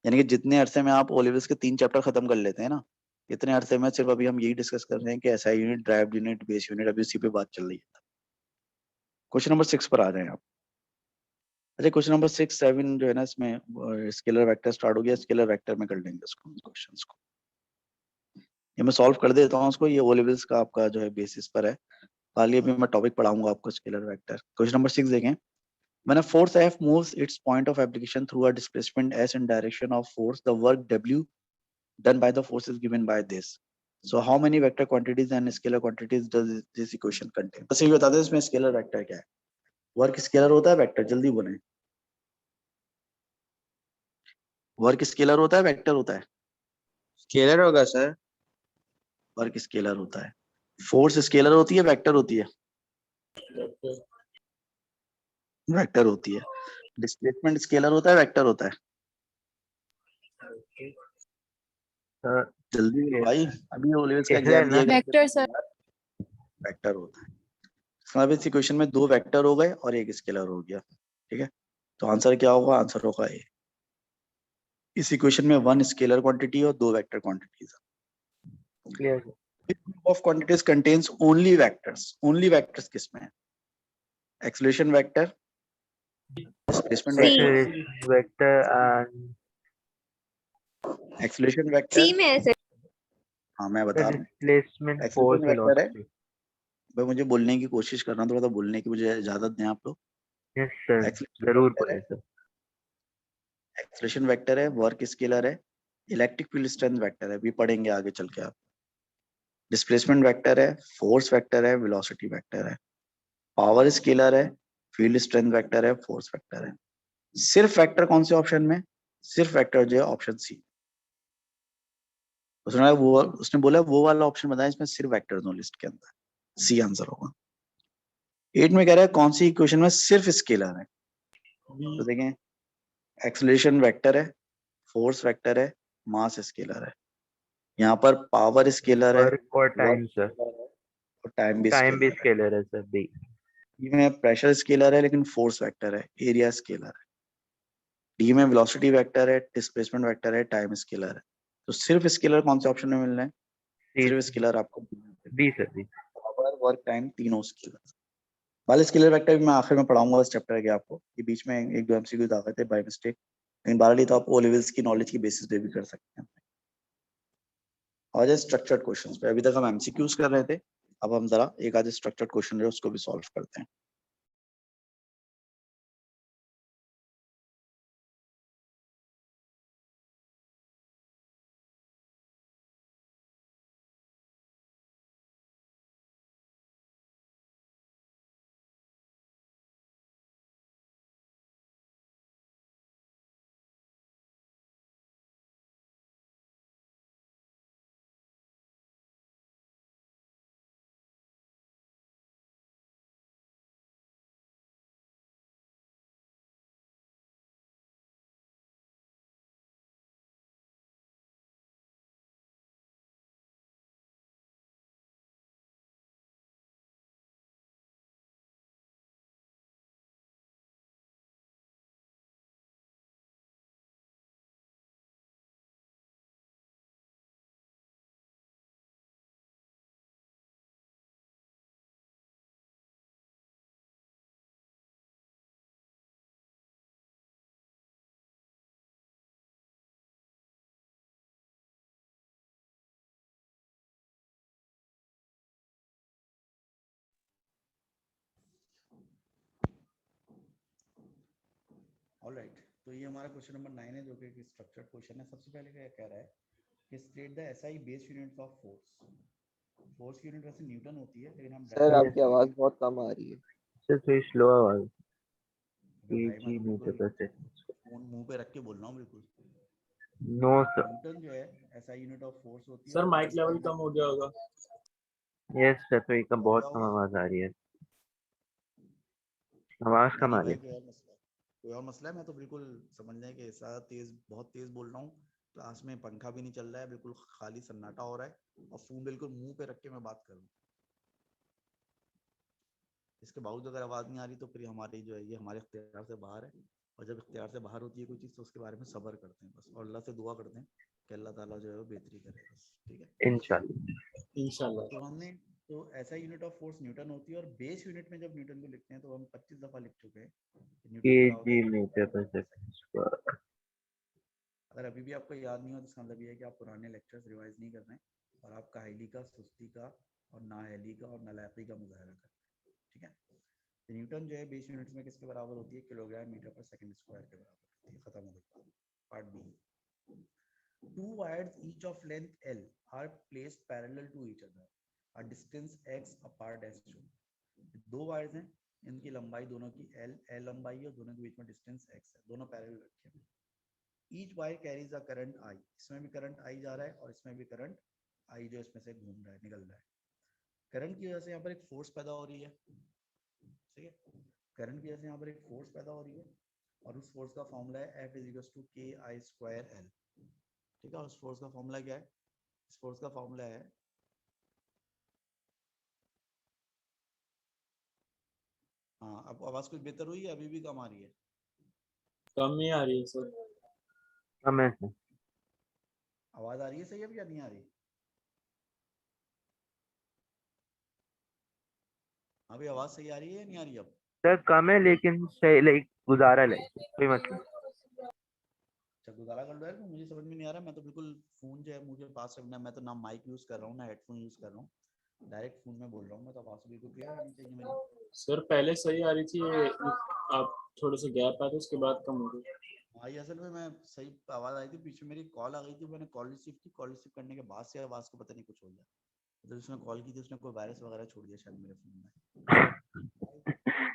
[SPEAKER 1] यानी कि जितने अरसे में आप ओ लेवल्स के 3 चैप्टर खत्म कर लेते हैं ना, इतने अरसे में सिर्फ अभी हम यही डिस्कस कर रहे हैं कि SI unit, drive unit, base unit, अभी उसी पे बात चल रही है। क्वेश्चन नंबर 6 पर आ जाए आप। अच्छा, क्वेश्चन नंबर 6, 7 जो है ना, इसमें स्केलर वेक्टर स्टार्ट हो गया, स्केलर वेक्टर में कर लेंगे उसको, क्वेश्चंस को। ये मैं सॉल्व कर देता हूँ उसको, ये ओ लेवल्स का आपका जो है बेसिस पर है। खाली अभी मैं टॉपिक पढ़ाऊंगा आपको स्केलर वेक्टर। क्वेश्चन नंबर 6 देखें। When a force F moves its point of application through a displacement S in direction of force, the work W done by the force is given by this. So how many vector quantities and scalar quantities does this equation contain? बस ये बता दें इसमें scalar vector क्या है। Work scalar होता है, vector? जल्दी बोलें। वर्क स्केलर होता है, वेक्टर होता है?
[SPEAKER 3] स्केलर होगा सर।
[SPEAKER 1] वर्क स्केलर होता है। फोर्स स्केलर होती है, वेक्टर होती है? वेक्टर होती है। डिस्प्लेसमेंट स्केलर होता है, वेक्टर होता है? जल्दी बोलो भाई, अभी ओ लेवल्स का
[SPEAKER 2] स्केलर
[SPEAKER 1] एग्जाम
[SPEAKER 2] ना।
[SPEAKER 1] दिया
[SPEAKER 4] वेक्टर सर।
[SPEAKER 1] वेक्टर होता है। अब इस इक्वेशन में 2 वेक्टर हो गए और एक स्केलर हो गया, ठीक है। तो आंसर क्या होगा? आंसर होगा ए। इस इक्वेशन में 1 स्केलर क्वांटिटी और 2 vector quantities.
[SPEAKER 2] Clear.
[SPEAKER 1] Group of quantities contains only vectors. Only vectors किसमें है? Acceleration vector, displacement
[SPEAKER 4] C.
[SPEAKER 1] Vector,
[SPEAKER 2] vector and
[SPEAKER 1] acceleration vector.
[SPEAKER 4] C में है सर।
[SPEAKER 1] हाँ मैं बता रहा हूँ,
[SPEAKER 2] डिस्प्लेसमेंट फोर्स
[SPEAKER 1] एक्सेलरेशन वेक्टर है।
[SPEAKER 2] वेलोसिटी।
[SPEAKER 1] भाई मुझे बोलने की कोशिश करना, थोड़ा सा बोलने की मुझे इजाजत दें आप लोग।
[SPEAKER 2] यस सर,
[SPEAKER 1] एक्सेलरेशन
[SPEAKER 2] जरूर
[SPEAKER 1] वेक्टर है,
[SPEAKER 2] बोले सर।
[SPEAKER 1] एक्सेलरेशन वेक्टर है, वर्क स्केलर है, इलेक्ट्रिक फील्ड स्ट्रेंथ वेक्टर है, अभी पढ़ेंगे आगे चल के आप। डिस्प्लेसमेंट वेक्टर है, फोर्स वेक्टर है, वेलोसिटी वेक्टर है, पावर स्केलर है, फील्ड स्ट्रेंथ वेक्टर है, फोर्स वेक्टर है। सिर्फ वेक्टर कौन से ऑप्शन में? सिर्फ वेक्टर जो है ऑप्शन सी। उसने बोला वो वाला ऑप्शन बताया इसमें सिर्फ वेक्टर्स हो लिस्ट के अंदर, सी आंसर होगा। 8 में कह रहा है कौन सी इक्वेशन में सिर्फ स्केलर है? तो देखें, एक्सेलरेशन वेक्टर है, फोर्स वेक्टर है, मास स्केलर है। यहाँ पर पावर स्केलर है,
[SPEAKER 2] वर्क और टाइम
[SPEAKER 1] वर्क
[SPEAKER 2] सर।
[SPEAKER 1] स्केलर है, और टाइम भी
[SPEAKER 2] टाइम भी
[SPEAKER 1] स्केलर है।
[SPEAKER 2] स्केलर है सर। बी।
[SPEAKER 1] ई में प्रेशर स्केलर है लेकिन फोर्स वेक्टर है, एरिया स्केलर है। डी में वेलोसिटी वेक्टर है, डिस्प्लेसमेंट वेक्टर है, टाइम स्केलर है। तो सिर्फ स्केलर कौन से ऑप्शन में मिल रहे हैं? सिर्फ स्केलर आपको
[SPEAKER 2] B sir, B.
[SPEAKER 1] Power, work, time, तीनों स्केलर। वाले स्केलर वेक्टर भी मैं आखिर में पढ़ाऊंगा इस चैप्टर के आपको, ये बीच में एक दो एमसीक्यू आ गए थे बाय मिस्टेक, लेकिन बारहवीं तो आप ओ लेवल्स की नॉलेज की बेसिस पे भी कर सकते हैं। और स्ट्रक्चर्ड क्वेश्चंस पे अभी तक हम एमसीक्यूज कर रहे थे, अब हम जरा एक आधे स्ट्रक्चर्ड क्वेश्चन है उसको भी सॉल्व करते हैं। ऑलराइट, तो ये हमारा क्वेश्चन नंबर 9 है, जो कि एक स्ट्रक्चर्ड क्वेश्चन है। सबसे पहले क्या कह रहा है कि state the SI base units of force. Force की यूनिट वैसे न्यूटन होती है, लेकिन हम
[SPEAKER 3] सर
[SPEAKER 2] Yes.
[SPEAKER 3] आपकी आवाज बहुत कम आ रही है।
[SPEAKER 2] सर थोड़ी स्लो आवाज।
[SPEAKER 1] भाई मैं
[SPEAKER 2] kg
[SPEAKER 1] तो
[SPEAKER 2] मीटर
[SPEAKER 1] बिल्कुल
[SPEAKER 2] पर सेकंड।
[SPEAKER 1] फोन मुंह पे रख के बोल रहा हूँ बिल्कुल।
[SPEAKER 2] No sir.
[SPEAKER 1] न्यूटन जो है एसआई यूनिट ऑफ फोर्स होती है।
[SPEAKER 4] सर
[SPEAKER 1] और
[SPEAKER 4] माइक
[SPEAKER 1] base
[SPEAKER 4] लेवल
[SPEAKER 1] unit-
[SPEAKER 4] कम हो गया होगा।
[SPEAKER 2] यस सर, तो एक
[SPEAKER 1] हो
[SPEAKER 2] बहुत
[SPEAKER 1] गया
[SPEAKER 2] कम
[SPEAKER 1] होगा।
[SPEAKER 2] आवाज आ रही है, आवाज कम
[SPEAKER 1] नहीं
[SPEAKER 2] आ रही
[SPEAKER 1] भाई,
[SPEAKER 2] है।
[SPEAKER 1] कोई और मसला है, कोई और मसला है। मैं तो बिल्कुल समझ लें कि ऐसा तेज, बहुत तेज बोल रहा हूँ। क्लास में पंखा भी नहीं चल रहा है, बिल्कुल खाली सन्नाटा हो रहा है, और फोन बिल्कुल मुंह पे रख के मैं बात कर रहा हूँ। इसके बावजूद अगर आवाज नहीं आ रही तो फिर हमारी जो है ये हमारे इख्तियार से बाहर है। और जब इख्तियार से बाहर होती है कोई चीज़, तो उसके बारे में सब्र करते हैं बस, और अल्लाह से दुआ करते हैं कि अल्लाह ताला जो है वो बेहतरी करे बस। ठीक है,
[SPEAKER 2] इंशाल्लाह।
[SPEAKER 4] इंशाल्लाह।
[SPEAKER 1] तो हमने तो ऐसा यूनिट ऑफ फोर्स न्यूटन होती है। और बेस यूनिट में जब न्यूटन को लिखते हैं तो हम 25 दफा लिख चुके हैं कि न्यूटन बराबर होता
[SPEAKER 2] kg
[SPEAKER 1] है।
[SPEAKER 2] मीटर पर सेकंड।
[SPEAKER 1] अगर अभी भी आपको याद नहीं हो तो इसका मतलब ये है कि आप पुराने लेक्चर्स रिवाइज नहीं कर रहे हैं, और आप काहली का, सुस्ती का, और नाअहली का और नालायकी का मुजाहरा कर रहे हैं। ठीक है, तो न्यूटन जो है बेस यूनिट्स में किसके बराबर होती है? किलोग्राम मीटर पर सेकंड स्क्वायर के बराबर होती है। खत्म हो गई part B. Two wires each of length L are placed parallel to each other. A distance x apart as shown. दो वायर्स हैं, इनकी लंबाई दोनों की L लंबाई है, और दोनों के बीच में डिस्टेंस x है, दोनों पैरेलल रखे हैं। Each wire carries a current I. इसमें भी करंट I जा रहा है, और इसमें भी करंट I जो इसमें से घूम रहा है, निकल रहा है। करंट की वजह से यहाँ पर एक फोर्स पैदा हो रही है। ठीक है, करंट की वजह से यहाँ पर एक फोर्स पैदा हो रही है, और उस फोर्स का फॉर्मूला है F = KI²L। ठीक है, और उस फोर्स का फॉर्मूला क्या है? इस फोर्स का फॉर्मूला है, हाँ अब आवाज कुछ बेहतर हुई है? अभी भी कम आ रही है?
[SPEAKER 4] कम ही आ रही है सर।
[SPEAKER 2] कम है सर।
[SPEAKER 1] आवाज आ रही है सही अब या नहीं आ रही? अभी आवाज सही आ रही है या नहीं आ रही अब?
[SPEAKER 2] सर कम है लेकिन सही, लाइक गुजारा लाइक कोई मतलब।
[SPEAKER 1] अच्छा गुजारा कर लो यार, मुझे समझ में नहीं आ रहा। मैं तो बिल्कुल फोन जो है मुझे पास रखना है, मैं तो ना माइक यूज कर रहा हूँ ना हेडफोन यूज कर रहा हूँ, डायरेक्ट फोन में बोल रहा हूँ। मैं तो आवाज बिल्कुल क्लियर आनी चाहिए मेरी।
[SPEAKER 4] सर पहले सही आ रही थी, आप थोड़े से गैप आए थे उसके बाद कम हो गई।
[SPEAKER 1] हाँ ये असल में मैं सही आवाज आई थी, पीछे मेरी कॉल आ गई थी, मैंने कॉल रिसीव की, कॉल रिसीव करने के बाद से आवाज को पता नहीं कुछ हो गया। तो जिसने कॉल की थी उसने कोई वायरस वगैरह छोड़ दिया शायद मेरे फोन में,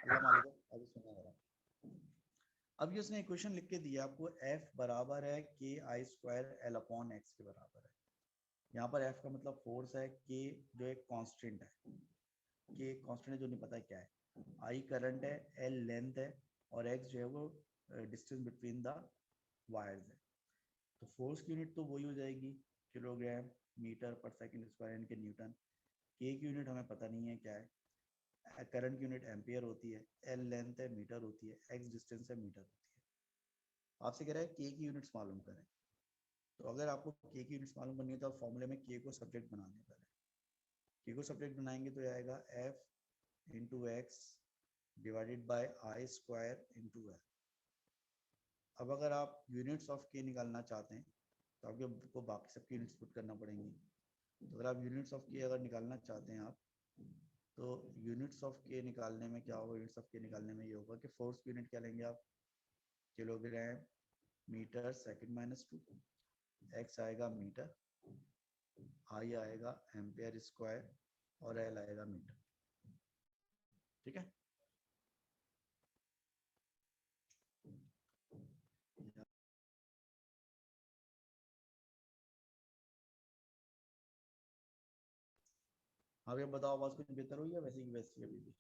[SPEAKER 1] अल्लाह मालिक है। अभी सुना जरा, अब ये उसने इक्वेशन लिख के दिया आपको, F बराबर है KI²L/x के बराबर है। यहाँ पर F का मतलब फोर्स है, K जो एक कांस्टेंट है, K एक कांस्टेंट है जो नहीं पता क्या है, I करंट है, L लेंथ है, और X जो है वो डिस्टेंस बिटवीन द वायर्स है। तो फोर्स की यूनिट तो वही हो जाएगी किलोग्राम मीटर पर सेकंड स्क्वायर यानी कि न्यूटन। K की यूनिट हमें पता नहीं है क्या है, करंट की यूनिट एम्पियर होती है, L लेंथ है, मीटर होती है, X डिस्टेंस है, मीटर होती है। आपसे कह रहा है K की यूनिट्स मालूम करें। तो अगर आपको K की यूनिट्स मालूम करनी है तो आप फॉर्मूले में K को सब्जेक्ट बना दें। पहले K को सब्जेक्ट बनाएंगे तो आएगा F × X / I² × L। अब अगर आप यूनिट्स ऑफ K निकालना चाहते हैं तो आपको बाकी सबकी यूनिट्स पुट करना पड़ेंगी। तो अगर आप यूनिट्स ऑफ K अगर निकालना चाहते हैं आप, तो यूनिट्स ऑफ K निकालने में क्या होगा? यूनिट्स ऑफ K निकालने में ये होगा कि फोर्स की यूनिट क्या लेंगे आप? किलोग्राम मीटर सेकंड -2, X आएगा मीटर, I आएगा एम्पियर स्क्वायर, और L आएगा मीटर। ठीक है, अब ये बताओ आवाज कुछ बेहतर हुई है वैसे की वैसी अभी भी?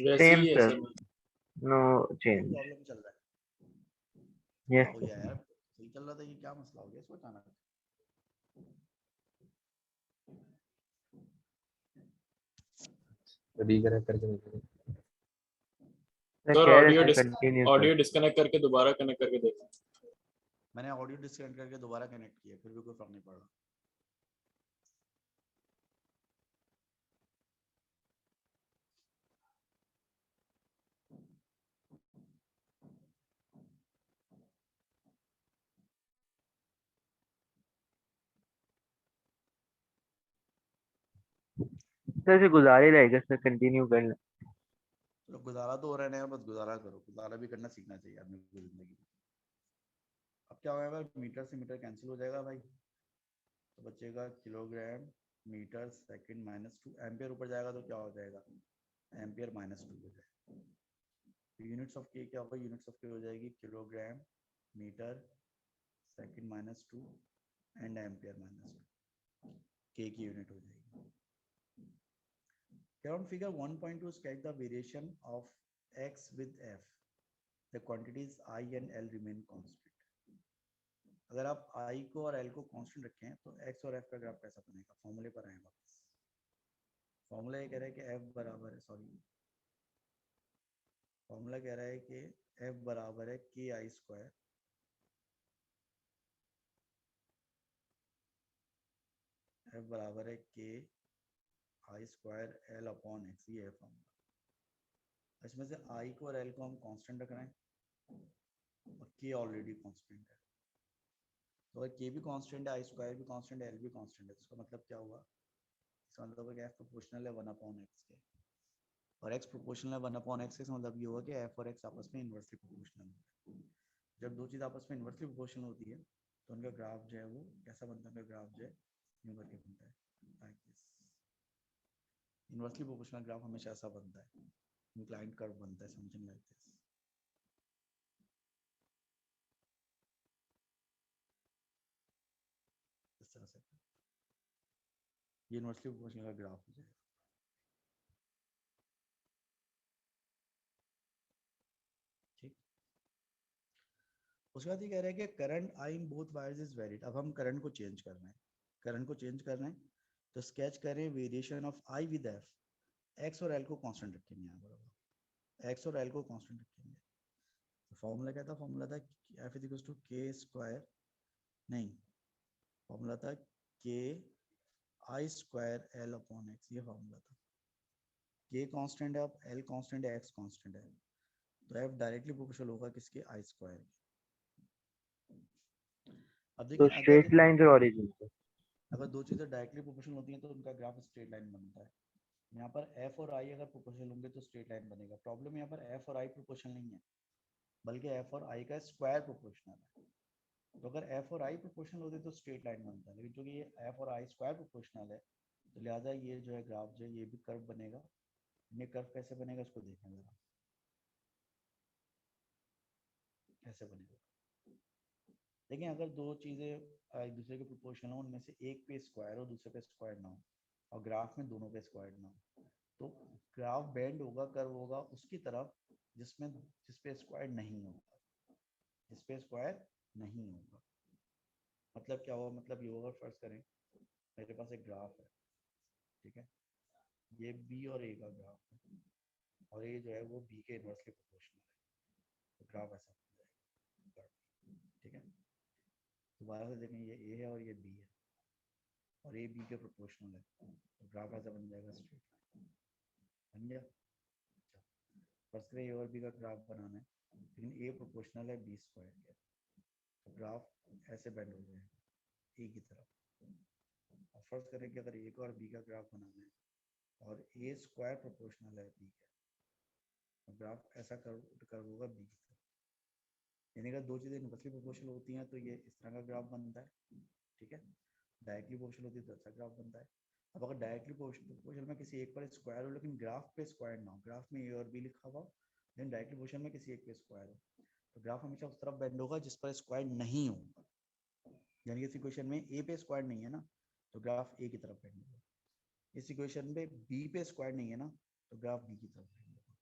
[SPEAKER 4] वैसे
[SPEAKER 2] सेम
[SPEAKER 4] ही है
[SPEAKER 2] सर,
[SPEAKER 4] सर।
[SPEAKER 2] नो
[SPEAKER 1] कोई
[SPEAKER 2] चेंज।
[SPEAKER 1] प्रॉब्लम चल रहा है?
[SPEAKER 2] यस
[SPEAKER 1] क्या हो गया यार, सही चल रहा था, ये क्या मसला हो गया इसको अचानक?
[SPEAKER 5] रीकनेक्ट करके देखो।
[SPEAKER 2] सर
[SPEAKER 4] सर
[SPEAKER 2] कह रहे थे कंटिन्यू सर।
[SPEAKER 4] ऑडियो डिस्कनेक्ट करके दोबारा कनेक्ट करके देखो।
[SPEAKER 1] मैंने ऑडियो डिस्कनेक्ट करके दोबारा कनेक्ट किया, फिर भी कोई फर्क नहीं पड़ रहा।
[SPEAKER 2] सर से गुजारे रहेगा सर, कंटिन्यू कर लें।
[SPEAKER 1] तो गुजारा तो हो रहा है ना, बस गुजारा करो, गुजारा भी करना सीखना चाहिए आदमी को जिंदगी में। अब क्या होगा, मीटर से मीटर कैंसिल हो जाएगा भाई, तो बचेगा किलोग्राम मीटर सेकंड -2, एम्पियर ऊपर जाएगा तो क्या हो जाएगा, एम्पियर -2 हो जाएगा। यूनिट्स ऑफ के क्या होगा, यूनिट्स ऑफ के हो जाएगी kilogram metre second -2 and ampere -2, के की यूनिट हो जाएगी। On figure 1.2 sketch the variation of x with f. The quantities I and L remain constant. अगर आप I को और L को कांस्टेंट रखें तो x और f का ग्राफ कैसा बनेगा, फॉर्मूले पर आए वापस। फॉर्मूला ये कह रहा है कि f बराबर है, फॉर्मूला कह रहा है कि f बराबर है ki स्क्वायर f बराबर है k i square l upon x, ये है फॉर्मूला। इसमें से I को और L को हम कांस्टेंट रख रहे हैं और k ऑलरेडी कांस्टेंट है, तो अगर k भी कांस्टेंट है, I स्क्वायर भी कांस्टेंट है, L भी कांस्टेंट है, तो इसका मतलब क्या हुआ, इसका मतलब है कि f प्रोपोर्शनल है 1 अपॉन x के, और x प्रोपोर्शनल है 1 अपॉन x के, इसका मतलब ये हुआ कि f और x आपस में इन्वर्सली प्रोपोर्शनल है। जब दो चीज़ आपस में इन्वर्सली प्रोपोर्शनल होती है तो उनका ग्राफ जो है वो कैसा बनता है, उनका ग्राफ जो है यूं करके बनता है, like this. Inversely proportional graph हमेशा ऐसा बनता है, इंक्लाइंड कर्व बनता है, समथिंग लाइक दिस। इस तरह से ये इन्वर्सली प्रोपोर्शनल का ग्राफ हो जाएगा। ठीक, उसके बाद ये कह रहा है कि current I in both wires is varied. अब हम करंट को चेंज कर रहे हैं, करंट को चेंज कर रहे हैं, तो स्केच करें variation of I with F, x और एल को कांस्टेंट रखेंगे, यहाँ बराबर एक्स और एल को कांस्टेंट रखेंगे। तो फॉर्मूला क्या था, फॉर्मूला था एफ इज इक्वल टू के स्क्वायर, नहीं फॉर्मूला था के आई स्क्वायर एल अपॉन एक्स, ये फॉर्मूला था। के कांस्टेंट है, अब एल कांस्टेंट है, एक्स कांस्टेंट है, तो एफ डायरेक्टली प्रोपोर्शनल होगा किसके, आई स्क्वायर के। अब
[SPEAKER 2] तो
[SPEAKER 1] देखिए
[SPEAKER 2] स्ट्रेट लाइन से ओरिजिन से,
[SPEAKER 1] अगर दो चीज़ें डायरेक्टली प्रोपोर्शनल होती हैं तो उनका ग्राफ स्ट्रेट लाइन बनता है। यहाँ पर f और i अगर प्रोपोर्शनल होंगे तो स्ट्रेट लाइन बनेगा। प्रॉब्लम यहाँ पर f और i प्रोपोर्शनल नहीं है, बल्कि f और i का स्क्वायर प्रोपोर्शनल है। तो अगर f और i प्रोपोर्शनल होते तो स्ट्रेट लाइन बनता है, लेकिन क्योंकि ये f और i स्क्वायर प्रोपोर्शनल है तो लिहाजा ये जो है ग्राफ जो है ये भी कर्व बनेगा। ये कर्व कैसे बनेगा इसको देखें जरा, कैसे बनेगा। देखिए अगर दो चीज़ें एक दूसरे के प्रोपोर्शनल हो, उनमें से एक पे स्क्वायर हो दूसरे पे स्क्वायर ना हो, और ग्राफ में दोनों पे स्क्वायर ना हो, तो ग्राफ बेंड होगा, कर्व होगा उसकी तरफ जिस पे स्क्वायर नहीं होगा, जिस पे स्क्वायर नहीं होगा। मतलब क्या होगा, मतलब ये होगा, फर्ज करें मेरे पास एक ग्राफ है, ठीक है, ये बी और ए का ग्राफ है, और ये जो है वो बी के इनवर्सली प्रोपोर्शनल है, तो ग्राफ ऐसा बन जाएगा, ठीक है। दोबारा से देखें, ये ए है और ये बी है, और ए बी के प्रोपोर्शनल है, तो ग्राफ ऐसा बन जाएगा, स्ट्रेट लाइन बन गया। फर्स्ट करें ए और बी का ग्राफ बनाना है, लेकिन ए प्रोपोर्शनल है बी स्क्वायर के, तो ग्राफ ऐसे बेंड हो जाएगा ए की तरफ। और फर्स्ट करें कि अगर ए और बी का ग्राफ बनाना है और ए स्क्वायर प्रोपोर्शनल है बी के, तो ग्राफ ऐसा कर्व होगा बी की तरफ। यानी अगर दो चीज़ें इनवर्सली प्रोपोर्शनल होती हैं तो ये इस तरह का ग्राफ बनता है, ठीक है। डायरेक्टली प्रोपोर्शनल होती है तो अच्छा ग्राफ बनता है। अब अगर डायरेक्टली प्रोपोर्शनल में किसी एक पर स्क्वायर हो लेकिन ग्राफ पे स्क्वायर ना हो, ग्राफ में ए और बी लिखा हुआ लेकिन डायरेक्टली प्रोपोर्शनल में किसी एक पे स्क्वायर हो, तो ग्राफ हमेशा उस तरफ बेंड होगा जिस पर स्क्वायर नहीं होगा। यानी इस इक्वेशन में ए पे स्क्वायर नहीं है ना, तो ग्राफ ए की तरफ बेंड होगा। इस इक्वेशन में बी पे स्क्वायर नहीं है ना, तो ग्राफ बी की तरफ बेंड होगा।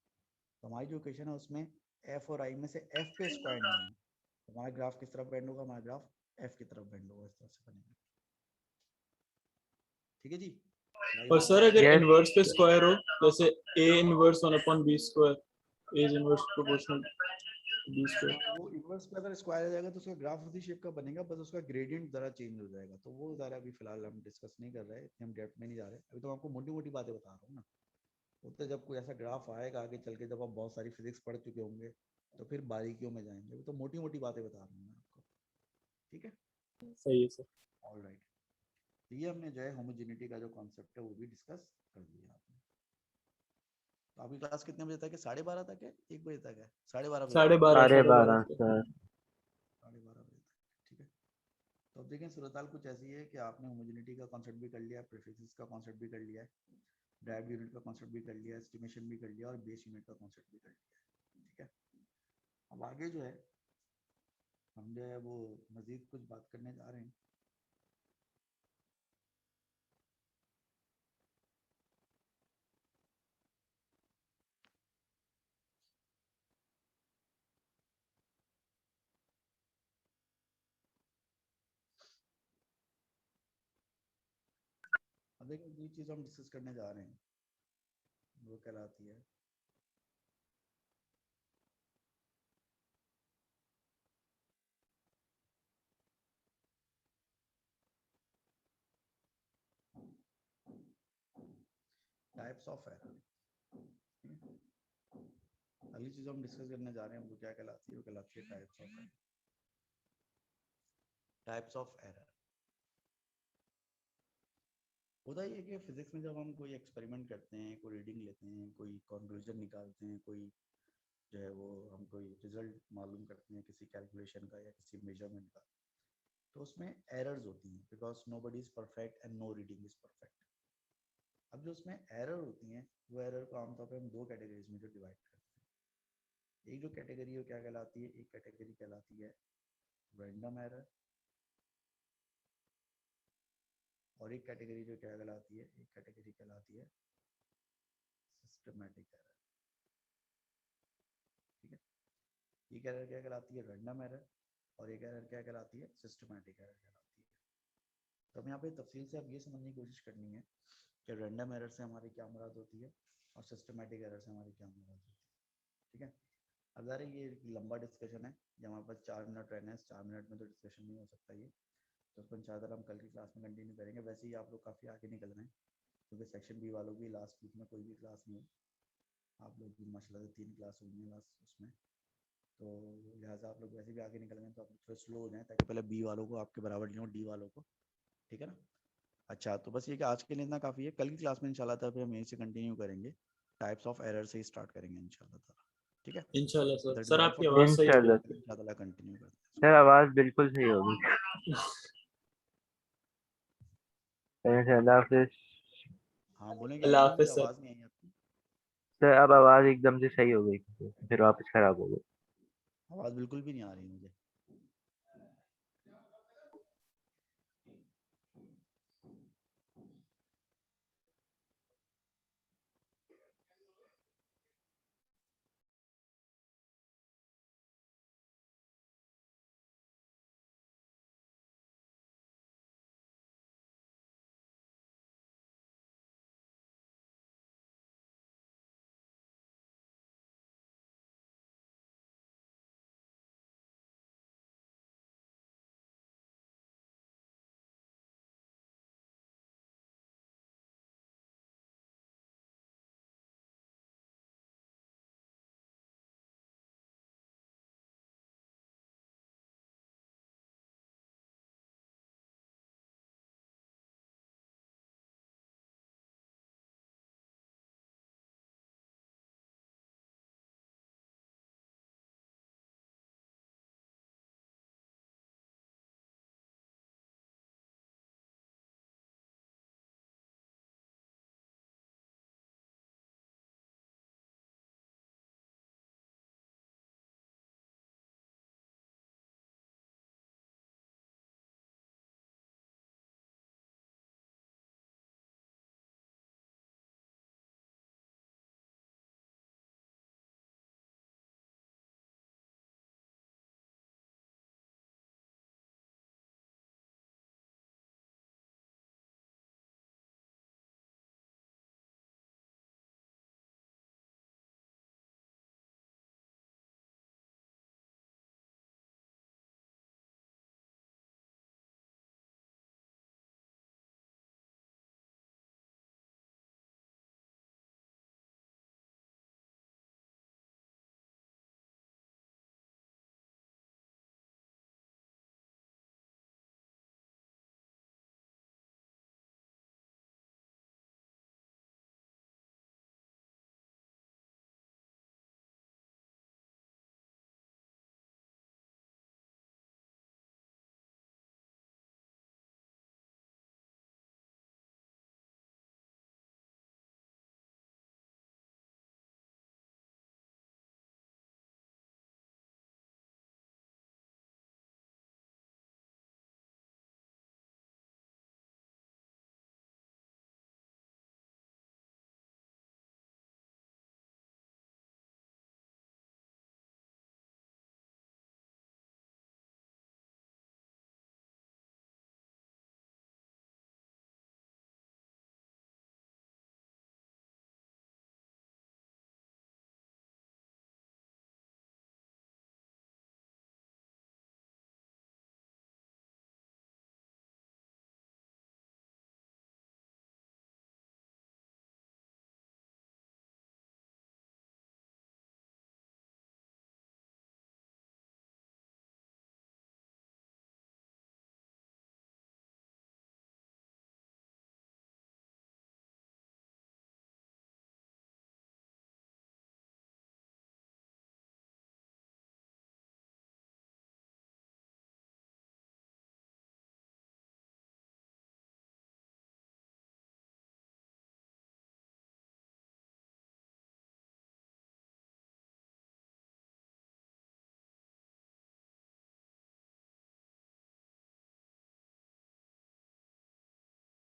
[SPEAKER 1] तो हमारी जो इक्वेशन है उसमें एफ और आई में से एफ पे स्क्वायर नहीं है, तो हमारा ग्राफ किस तरफ बेंड होगा, हमारा ग्राफ एफ की तरफ बेंड होगा, इस तरह से बनेगा। ठीक है जी।
[SPEAKER 4] और सर अगर
[SPEAKER 2] Yes.
[SPEAKER 4] इनवर्स पे स्क्वायर हो, जैसे a inverse 1 upon b square, a is inverse proportional b square,
[SPEAKER 1] वो इनवर्स पे अगर स्क्वायर आ जाएगा तो उसका ग्राफ उसी शेप का बनेगा, बस उसका ग्रेडियंट जरा चेंज हो जाएगा। तो वो ज़रा अभी फिलहाल हम डिस्कस नहीं कर रहे हैं, हम डेप्थ में नहीं जा रहे, अभी तो आपको मोटी मोटी बातें बता रहा हूँ ना। वो तो जब कोई ऐसा ग्राफ आएगा आगे चल के, जब आप बहुत सारी फिजिक्स पढ़ चुके होंगे तो फिर बारीकियों में जाएंगे, वो तो मोटी मोटी बातें बता रहा हूँ मैं आपको, ठीक है।
[SPEAKER 4] सही है सर।
[SPEAKER 1] ऑल राइट, तो ये हमने जो है होमोजेनिटी का जो कॉन्सेप्ट है वो भी डिस्कस कर दिया आपने। तो आपकी क्लास कितने बजे तक है? 12:30 तक है, 1 बजे तक है? 12:30 बजे
[SPEAKER 4] साढ़े
[SPEAKER 1] तक?
[SPEAKER 4] बारह
[SPEAKER 2] 12:30 सर।
[SPEAKER 1] 12:30 बजे तक, ठीक है। तो अब देखें सूरत हाल कुछ ऐसी है कि आपने होमोजेनिटी का कॉन्सेप्ट भी कर लिया, प्रीफिक्सेस का कॉन्सेप्ट भी कर लिया है, ड्राइव यूनिट का कॉन्सेप्ट भी कर लिया, एस्टिमेशन भी कर लिया और बेस यूनिट का कॉन्सेप्ट भी कर लिया है, ठीक है। अब आगे जो है हम जो है वो मजीद कुछ बात करने जा रहे हैं। अब देखिए जो चीज़ हम डिस्कस करने जा रहे हैं वो कहलाती है टाइप्स ऑफ एरर। अगली चीज़ हम डिस्कस करने जा रहे हैं वो क्या कहलाती है? वो कहलाती है types of error. Types of error होता ये कि फिजिक्स में जब हम कोई एक्सपेरिमेंट करते हैं, कोई रीडिंग लेते हैं, कोई कंक्लूजन निकालते हैं, कोई जो है वो हम कोई रिजल्ट मालूम करते हैं किसी कैलकुलेशन का या किसी मेजरमेंट का, तो उसमें एरर्स होती हैं because nobody is perfect and no reading is perfect. अब जो उसमें एरर होती हैं वो एरर को आमतौर पर हम दो कैटेगरीज में जो डिवाइड करते हैं। एक जो कैटेगरी है क्या कहलाती है? एक कैटेगरी कहलाती है रैंडम एरर और एक कैटेगरी जो क्या कहलाती है? एक कैटेगरी कहलाती है सिस्टमैटिक एरर, ठीक है। एक एरर क्या कहलाती है? रैंडम एरर और एक एरर क्या कहलाती है? सिस्टमैटिक एरर कहलाती है। तो हम यहाँ पे तफसील से अब ये समझने की कोशिश करनी है कि रैंडम एरर से हमारी क्या मुराद होती है और सिस्टमैटिक एरर से हमारी क्या मुराद होती है, ठीक है। अब ज़रा ये लंबा डिस्कशन है, जब हमारे पास 4 मिनट रहने हैं, 4 मिनट में तो डिस्कशन नहीं हो सकता ये, तो उसको इंशाल्लाह हम कल की क्लास में कंटिन्यू करेंगे। वैसे ही आप लोग काफ़ी आगे निकल रहे हैं क्योंकि सेक्शन बी वालों की लास्ट वीक में कोई भी क्लास नहीं है, आप लोग की माशाल्लाह से 3 क्लास हुई हैं लास्ट उसमें, तो लिहाजा आप लोग वैसे भी आगे निकल रहे हैं तो आप थोड़े स्लो हो जाएं ताकि पहले बी वालों को आपके बराबर नहीं हो डी वालों को, ठीक है ना। अच्छा तो बस ये कि आज के लिए इतना काफ़ी है, कल की क्लास में इंशाल्लाह ताला फिर हम यहीं से कंटिन्यू करेंगे, टाइप्स ऑफ एरर से ही स्टार्ट करेंगे इंशाल्लाह ताला, ठीक है।
[SPEAKER 4] इंशाल्लाह sir.
[SPEAKER 1] That is
[SPEAKER 4] sir
[SPEAKER 1] all
[SPEAKER 4] आपकी
[SPEAKER 1] फॉर
[SPEAKER 4] आवाज़ सही आ रही
[SPEAKER 2] इंशाल्लाह
[SPEAKER 4] है।
[SPEAKER 1] इंशाल्लाह कंटिन्यू करते हैं।
[SPEAKER 2] सर, आवाज बिल्कुल सही होगी। अल्लाह हाफिज।
[SPEAKER 1] हाँ बोलें क्या?
[SPEAKER 4] अल्लाह
[SPEAKER 1] बोलें, मुझे
[SPEAKER 4] हाफिज सर।
[SPEAKER 1] आवाज़ नहीं आई आपकी।
[SPEAKER 2] सर अब आवाज एकदम से सही हो गई, फिर वापस खराब हो गई।
[SPEAKER 1] आवाज़ बिल्कुल भी नहीं आ रही मुझे।